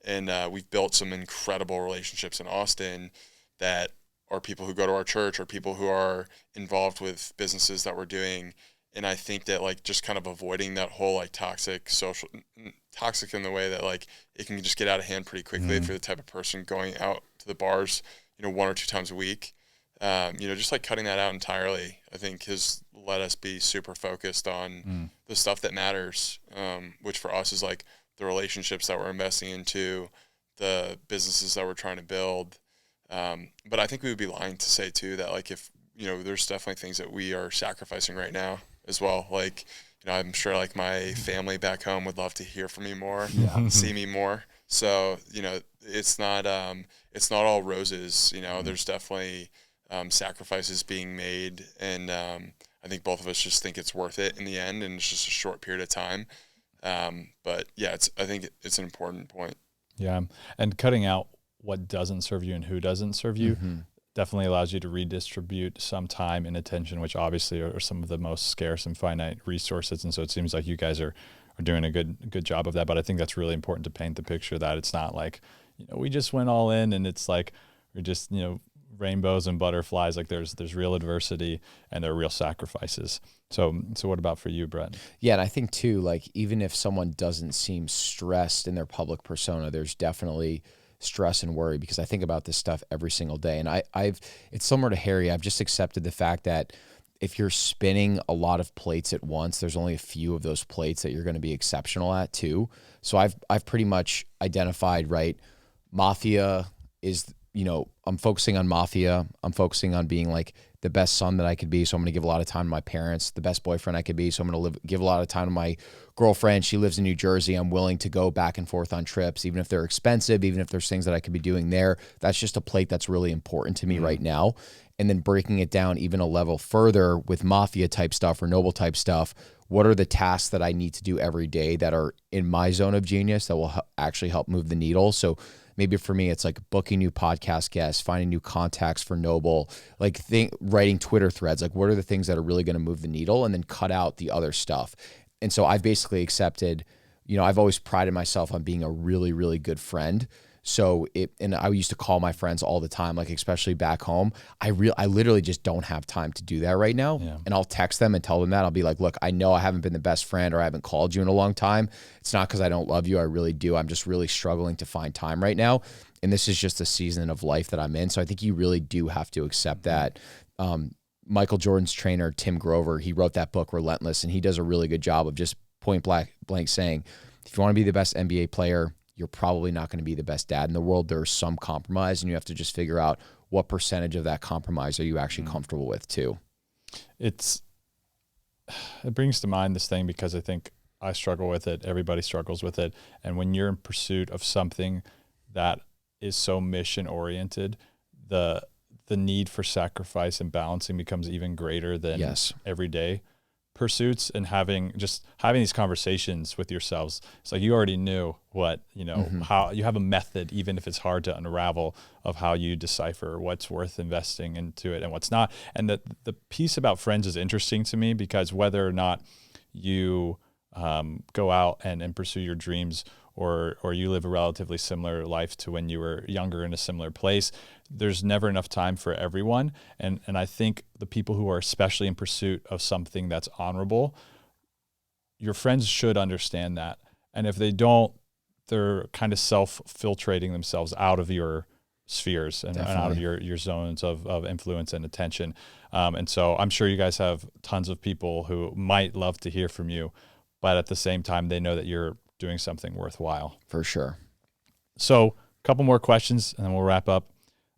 And we've built some incredible relationships in Austin that are people who go to our church or people who are involved with businesses that we're doing. And I think that like just kind of avoiding that whole like toxic in the way that like it can just get out of hand pretty quickly if you're the type of person going out to the bars, 1 or 2 times a week. Just like cutting that out entirely, I think has let us be super focused on the stuff that matters, which for us is like the relationships that we're investing into, the businesses that we're trying to build. But I think we would be lying to say too that like if, there's definitely things that we are sacrificing right now as well. Like, I'm sure like my family back home would love to hear from me more, see me more. So, it's not all roses, there's definitely sacrifices being made. And I think both of us just think it's worth it in the end, and it's just a short period of time. But yeah, I think it's an important point. Yeah. And cutting out what doesn't serve you and who doesn't serve you definitely allows you to redistribute some time and attention, which obviously are some of the most scarce and finite resources. And so it seems like you guys are doing a good job of that. But I think that's really important to paint the picture that it's not like, we just went all in and it's like, we're just, rainbows and butterflies. Like there's real adversity and there are real sacrifices. So what about for you, Brett? Yeah. And I think too, like, even if someone doesn't seem stressed in their public persona, there's definitely stress and worry, because I think about this stuff every single day. And it's similar to Harry. I've just accepted the fact that if you're spinning a lot of plates at once, there's only a few of those plates that you're going to be exceptional at too. So I've pretty much identified, right? Mafia is, I'm focusing on Mafia. I'm focusing on being like the best son that I could be. So I'm going to give a lot of time to my parents, the best boyfriend I could be. So I'm going to give a lot of time to my girlfriend. She lives in New Jersey. I'm willing to go back and forth on trips, even if they're expensive, even if there's things that I could be doing there. That's just a plate that's really important to me right now. And then breaking it down even a level further with Mafia type stuff or Noble type stuff. What are the tasks that I need to do every day that are in my zone of genius that will actually help move the needle? So maybe for me, it's like booking new podcast guests, finding new contacts for Noble, like writing Twitter threads. Like, what are the things that are really going to move the needle, and then cut out the other stuff. And so I've basically accepted, I've always prided myself on being a really, really good friend. So and I used to call my friends all the time, like especially back home. I literally just don't have time to do that right now. Yeah. And I'll text them and tell them that. I'll be like, look, I know I haven't been the best friend, or I haven't called you in a long time. It's not because I don't love you. I really do. I'm just really struggling to find time right now. And this is just a season of life that I'm in. So I think you really do have to accept that. Michael Jordan's trainer, Tim Grover, he wrote that book, Relentless, and he does a really good job of just point blank saying, if you want to be the best NBA player, you're probably not going to be the best dad in the world. There's some compromise, and you have to just figure out what percentage of that compromise are you actually comfortable with too. It's it brings to mind this thing because I think I struggle with it. Everybody struggles with it. And when you're in pursuit of something that is so mission oriented, the need for sacrifice and balancing becomes even greater than everyday pursuits. And having these conversations with yourselves, it's like you already knew what, how you have a method, even if it's hard to unravel, of how you decipher what's worth investing into it and what's not. And the piece about friends is interesting to me because whether or not you go out and pursue your dreams, or you live a relatively similar life to when you were younger in a similar place, there's never enough time for everyone. And I think the people who are especially in pursuit of something that's honorable, your friends should understand that. And if they don't, they're kind of self-filtrating themselves out of your spheres and out of your zones of influence and attention. And so I'm sure you guys have tons of people who might love to hear from you, but at the same time, they know that you're doing something worthwhile. For sure. So a couple more questions and then we'll wrap up.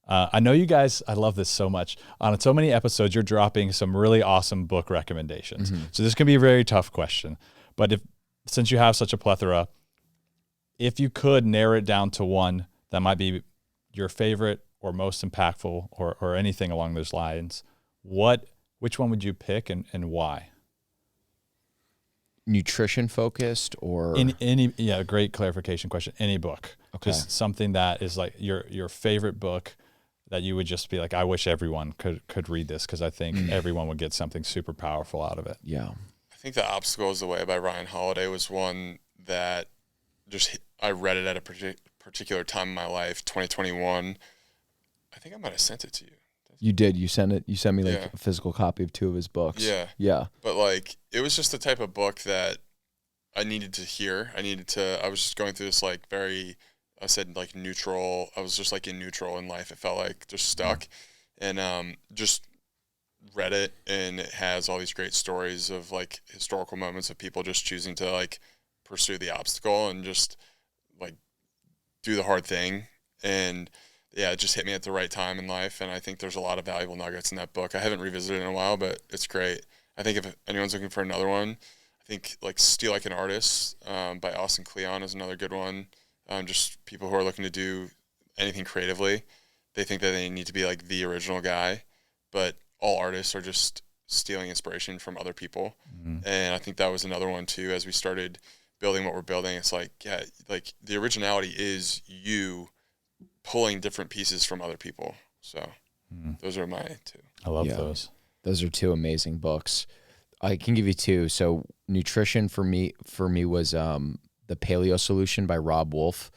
I know you guys, I love this so much. On so many episodes, you're dropping some really awesome book recommendations. So this can be a very tough question, but since you have such a plethora, if you could narrow it down to one that might be your favorite or most impactful or anything along those lines, which one would you pick and why? Nutrition focused or great clarification question. Any book, just something that is like your favorite book that you would just be like, I wish everyone could read this because I think everyone would get something super powerful out of it. Yeah. I think The Obstacle is the Way by Ryan Holiday was one that I read it at a particular time in my life, 2021. I think I might have sent it to you. You did. You sent it. You sent me a physical copy of 2 of his books. Yeah. Yeah. But it was just the type of book that I needed to hear. I was just going through this neutral. I was just in neutral in life. It felt like just stuck, and just read it, and it has all these great stories of historical moments of people just choosing to pursue the obstacle and just do the hard thing. And yeah, it just hit me at the right time in life, and I think there's a lot of valuable nuggets in that book. I haven't revisited it in a while, but it's great. I think if anyone's looking for another one, I think Steal Like an Artist by Austin Kleon is another good one. Just people who are looking to do anything creatively, they think that they need to be the original guy, but all artists are just stealing inspiration from other people. And I think that was another one too. As we started building what we're building, it's the originality is you pulling different pieces from other people. So those are my 2. I love those. Those are 2 amazing books. I can give you 2. So nutrition for me was The Paleo Solution by Rob Wolf.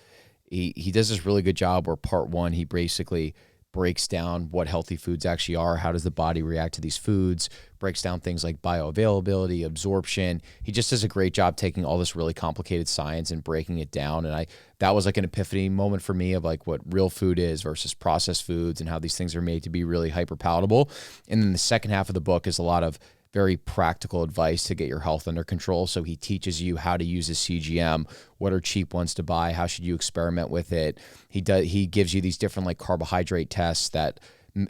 He does this really good job where part 1, he basically breaks down what healthy foods actually are. How does the body react to these foods? Breaks down things like bioavailability, absorption. He just does a great job taking all this really complicated science and breaking it down. And that was an epiphany moment for me of what real food is versus processed foods and how these things are made to be really hyper palatable. And then the second half of the book is a lot of very practical advice to get your health under control. So he teaches you how to use a CGM, what are cheap ones to buy, how should you experiment with it. He gives you these different carbohydrate tests that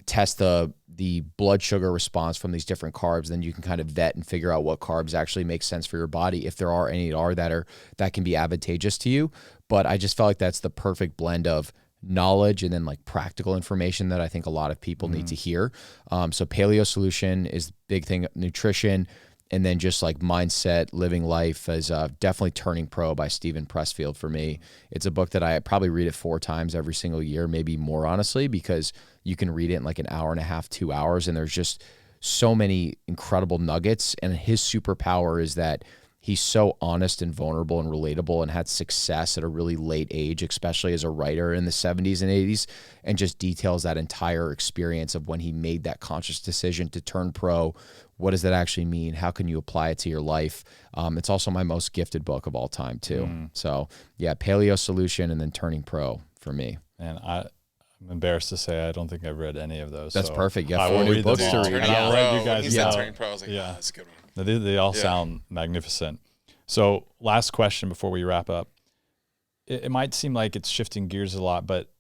test the blood sugar response from these different carbs. Then you can kind of vet and figure out what carbs actually make sense for your body, if there are any that can be advantageous to you. But I just felt like that's the perfect blend of knowledge and then practical information that I think a lot of people need to hear. So Paleo Solution is the big thing, nutrition, and then just mindset, living life is definitely Turning Pro by Stephen Pressfield for me. It's a book that I probably read it 4 times every single year, maybe more honestly, because you can read it in an hour and a half, 2 hours. And there's just so many incredible nuggets. And his superpower is that he's so honest and vulnerable and relatable and had success at a really late age, especially as a writer in the 70s and 80s, and just details that entire experience of when he made that conscious decision to turn pro. What does that actually mean? How can you apply it to your life? It's also my most gifted book of all time too. So yeah, Paleo Solution and then Turning Pro for me. And I'm embarrassed to say I don't think I've read any of those. That's so perfect. Yeah, I 4 will new read books them all. to read. And I'll let you guys know. Turning Pro, I was that's a good one. They all sound magnificent. So last question before we wrap up. It might seem like it's shifting gears a lot, but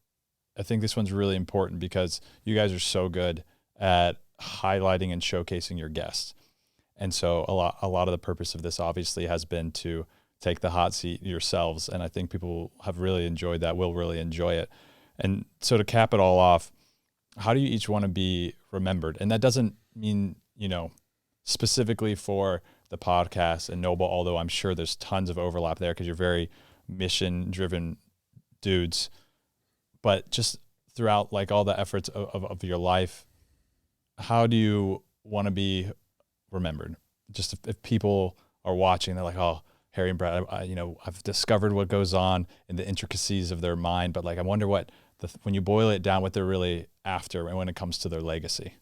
I think this one's really important because you guys are so good at highlighting and showcasing your guests. And so a lot of the purpose of this obviously has been to take the hot seat yourselves. And I think people have really enjoyed that, will really enjoy it. And so to cap it all off, how do you each want to be remembered? And that doesn't mean, specifically for the podcast and Noble, although I'm sure there's tons of overlap there because you're very mission driven dudes, but just throughout like all the efforts of your life, how do you want to be remembered? Just if people are watching, they're like, oh, Harry and Brett, I've discovered what goes on in the intricacies of their mind, but like, I wonder what when you boil it down, what they're really after and when it comes to their legacy.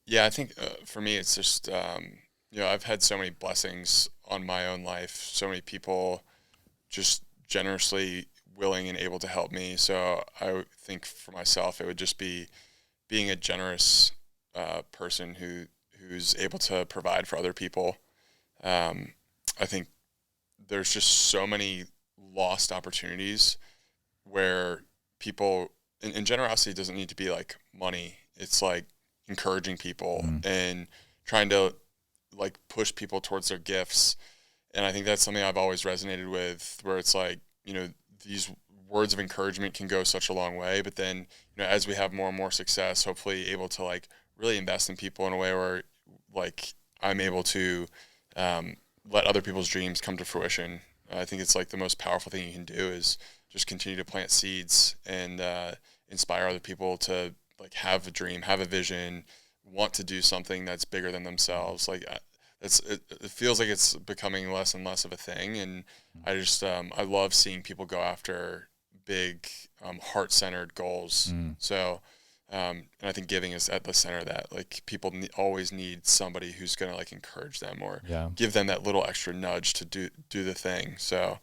Yeah, I think for me, it's just, I've had so many blessings on my own life, so many people just generously willing and able to help me. So I think for myself, it would just be being a generous person who's able to provide for other people. I think there's just so many lost opportunities where people, and generosity doesn't need to be like money. It's like encouraging people and trying to like push people towards their gifts. And I think that's something I've always resonated with, where it's like, these words of encouragement can go such a long way, but then, as we have more and more success, hopefully able to like really invest in people in a way where like I'm able to let other people's dreams come to fruition. I think it's like the most powerful thing you can do is just continue to plant seeds and inspire other people to like have a dream, have a vision, want to do something that's bigger than themselves. Like it feels like it's becoming less and less of a thing. And I just, I love seeing people go after big, heart-centered goals. So, and I think giving is at the center of that. Like people always need somebody who's going to like encourage them or give them that little extra nudge to do the thing. So,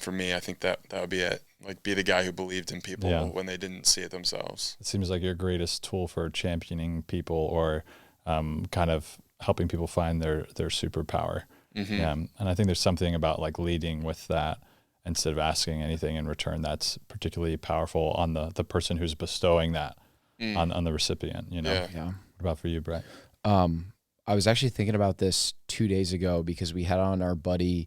for me, I think that would be it. Like be the guy who believed in people when they didn't see it themselves. It seems like your greatest tool for championing people or kind of helping people find their superpower. And I think there's something about like leading with that instead of asking anything in return that's particularly powerful on the person who's bestowing that on the recipient. What about for you, Brett? I was actually thinking about this 2 days ago because we had on our buddy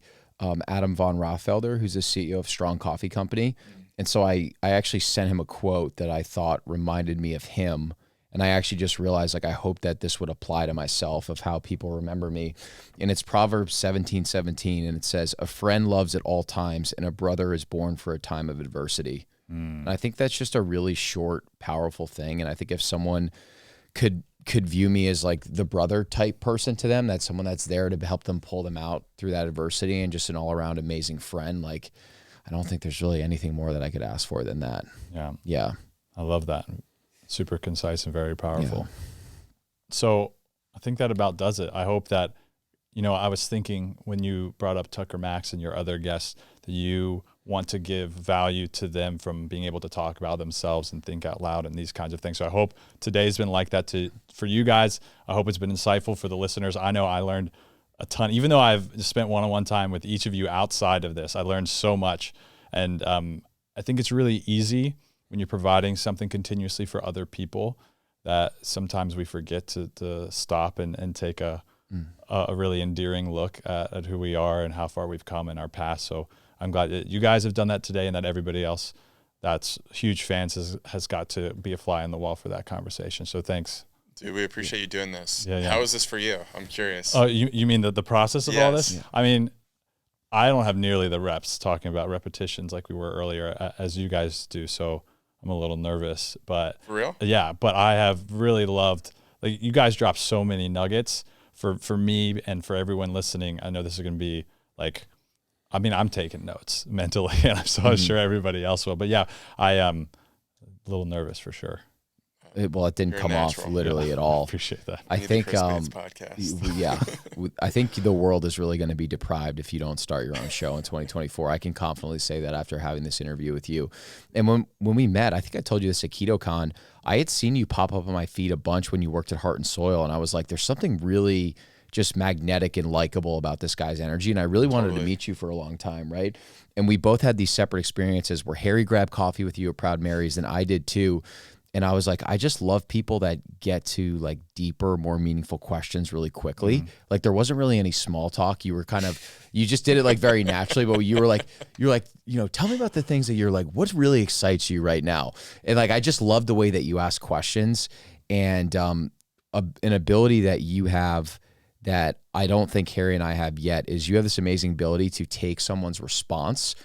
Adam von Raffelder, who's the CEO of Strong Coffee Company. And so I actually sent him a quote that I thought reminded me of him. And I actually just realized, like, I hope that this would apply to myself of how people remember me. And it's Proverbs 17:17, and it says, "A friend loves at all times, and a brother is born for a time of adversity." And I think that's just a really short, powerful thing. And I think if someone could view me as like the brother type person to them, that's someone that's there to help them pull them out through that adversity and just an all around amazing friend. Like, I don't think there's really anything more that I could ask for than that. Yeah. I love that. Super concise and very powerful. So I think that about does it. I hope that, I was thinking when you brought up Tucker Max and your other guests that you want to give value to them from being able to talk about themselves and think out loud and these kinds of things. So I hope today's been like that for you guys. I hope it's been insightful for the listeners. I know I learned a ton, even though I've spent one-on-one time with each of you outside of this. I learned so much. And I think it's really easy when you're providing something continuously for other people that sometimes we forget to stop and take a really endearing look at who we are and how far we've come in our past. So I'm glad that you guys have done that today and that everybody else that's huge fans has got to be a fly on the wall for that conversation. So thanks. Dude, we appreciate you doing this. Yeah. How is this for you? I'm curious. Oh, you mean the process of all this? Yeah. I mean, I don't have nearly the reps talking about repetitions like we were earlier as you guys do. So I'm a little nervous, but for real? Yeah, but I have really loved, like, you guys dropped so many nuggets for me and for everyone listening. I know this is going to be like, I mean, I'm taking notes mentally, and I'm sure everybody else will. But yeah, I am a little nervous for sure. It didn't come off literally at all. I appreciate that. I think, podcast. Yeah, I think the world is really going to be deprived if you don't start your own show in 2024. I can confidently say that after having this interview with you. And when we met, I think I told you this at KetoCon, I had seen you pop up on my feed a bunch when you worked at Heart and Soil, and I was like, there's something really just magnetic and likable about this guy's energy, and I really wanted to meet you for a long time, right? And we both had these separate experiences where Harry grabbed coffee with you at Proud Mary's, and I did too. And I was like, I just love people that get to like deeper, more meaningful questions really quickly. Like there wasn't really any small talk. You were you just did it like very naturally, but you're like, tell me about the things that you're like, what really excites you right now? And like, I just love the way that you ask questions, and an ability that you have that I don't think Harry and I have yet is you have this amazing ability to take someone's response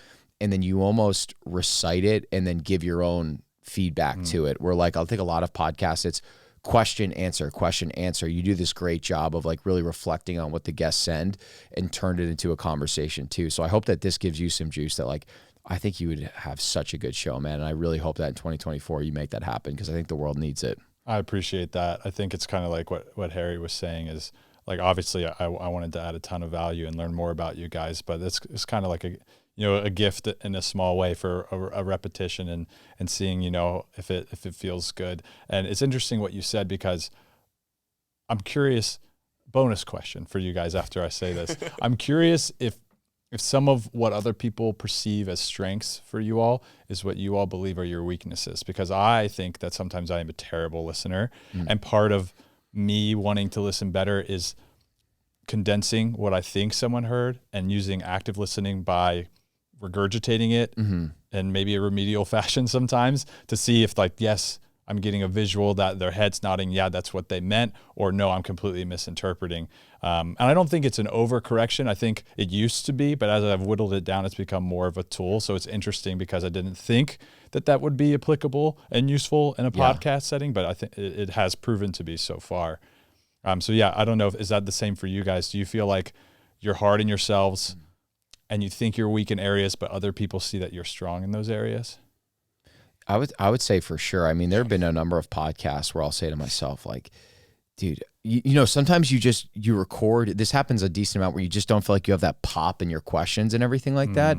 and then you almost recite it and then give your own feedback to it. Where like, I'll take a lot of podcasts, it's question, answer, question, answer. You do this great job of like really reflecting on what the guests send and turned it into a conversation too. So I hope that this gives you some juice that like, I think you would have such a good show, man. And I really hope that in 2024 you make that happen, because I think the world needs it. I appreciate that. I think it's kind of like what Harry was saying is like, obviously I wanted to add a ton of value and learn more about you guys, but it's kind of like a gift in a small way for a repetition and seeing, if it feels good. And it's interesting what you said, because I'm curious, bonus question for you guys after I say this. I'm curious if some of what other people perceive as strengths for you all is what you all believe are your weaknesses, because I think that sometimes I am a terrible listener. And part of me wanting to listen better is condensing what I think someone heard and using active listening by regurgitating it in maybe a remedial fashion sometimes to see if like, yes, I'm getting a visual that their head's nodding, yeah, that's what they meant, or no, I'm completely misinterpreting. And I don't think it's an overcorrection. I think it used to be, but as I've whittled it down, it's become more of a tool. So it's interesting because I didn't think that would be applicable and useful in a podcast setting, but I think it has proven to be so far. So yeah, I don't know, is that the same for you guys? Do you feel like you're hard on yourselves and you think you're weak in areas, but other people see that you're strong in those areas? I would say for sure. I mean, there have been a number of podcasts where I'll say to myself, like, dude, sometimes you record, this happens a decent amount where you just don't feel like you have that pop in your questions and everything like that.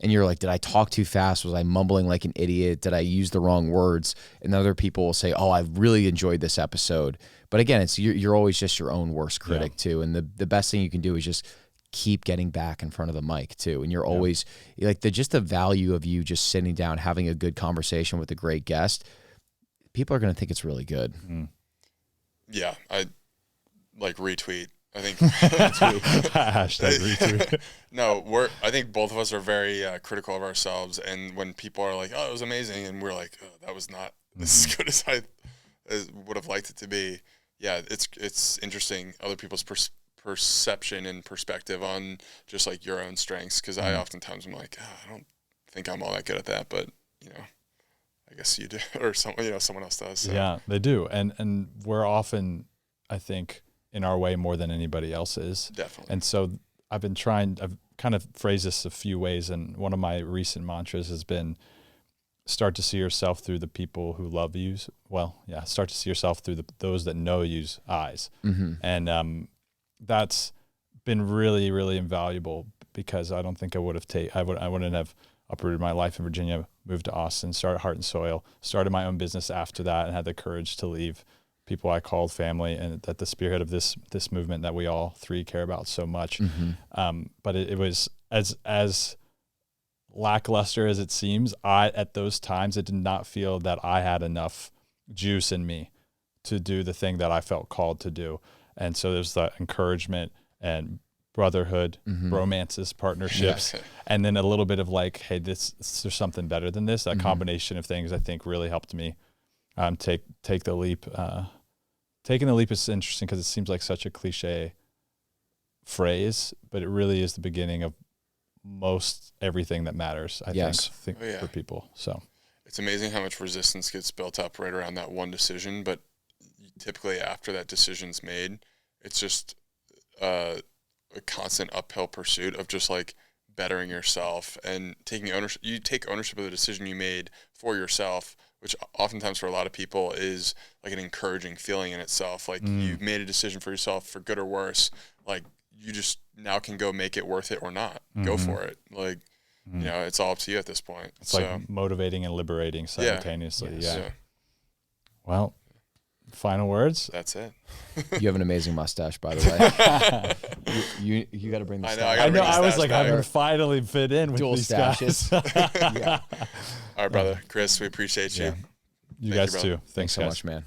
And you're like, did I talk too fast? Was I mumbling like an idiot? Did I use the wrong words? And other people will say, oh, I really enjoyed this episode. But again, you're always just your own worst critic too. And the best thing you can do is just keep getting back in front of the mic too. And you're always like the value of you just sitting down, having a good conversation with a great guest. People are going to think it's really good. Yeah. I like retweet. I think hashtag retweet. No, I think both of us are very critical of ourselves. And when people are like, oh, it was amazing. And we're like, oh, that was not as good as I would have liked it to be. Yeah. It's interesting. Other people's perception and perspective on just like your own strengths, because I oftentimes am like, I don't think I'm all that good at that, but I guess you do, or someone else does. So. Yeah, they do, and we're often, I think, in our way more than anybody else is. Definitely. And so I've kind of phrased this a few ways, and one of my recent mantras has been start to see yourself through the people who love you. Well, yeah, start to see yourself through those that know you's eyes, and that's been really, really invaluable, because I don't think I would have I wouldn't have uprooted my life in Virginia, moved to Austin, started Heart and Soil, started my own business after that, and had the courage to leave people I called family, and at the spearhead of this movement that we all three care about so much. But it was as lackluster as it seems. At those times, it did not feel that I had enough juice in me to do the thing that I felt called to do. And so there's that encouragement and brotherhood, romances, partnerships, and then a little bit of like, hey, there's something better than this. That combination of things, I think, really helped me take the leap. Taking the leap is interesting because it seems like such a cliche phrase, but it really is the beginning of most everything that matters, I think for people. So it's amazing how much resistance gets built up right around that one decision, but typically after that decision's made, it's just a constant uphill pursuit of just like bettering yourself and taking ownership. You take ownership of the decision you made for yourself, which oftentimes for a lot of people is like an encouraging feeling in itself. Like you've made a decision for yourself for good or worse. Like you just now can go make it worth it or not. Go for it. Like, it's all up to you at this point. It's like motivating and liberating simultaneously. Yeah. Well, final words. That's it. You have an amazing mustache, by the way. you got to bring the stash. I know. I was like, I would finally fit in with dual these stashes. guys. All right, brother. Chris, we appreciate you. You Thank guys you, brother. too. Thanks so guys. much, man.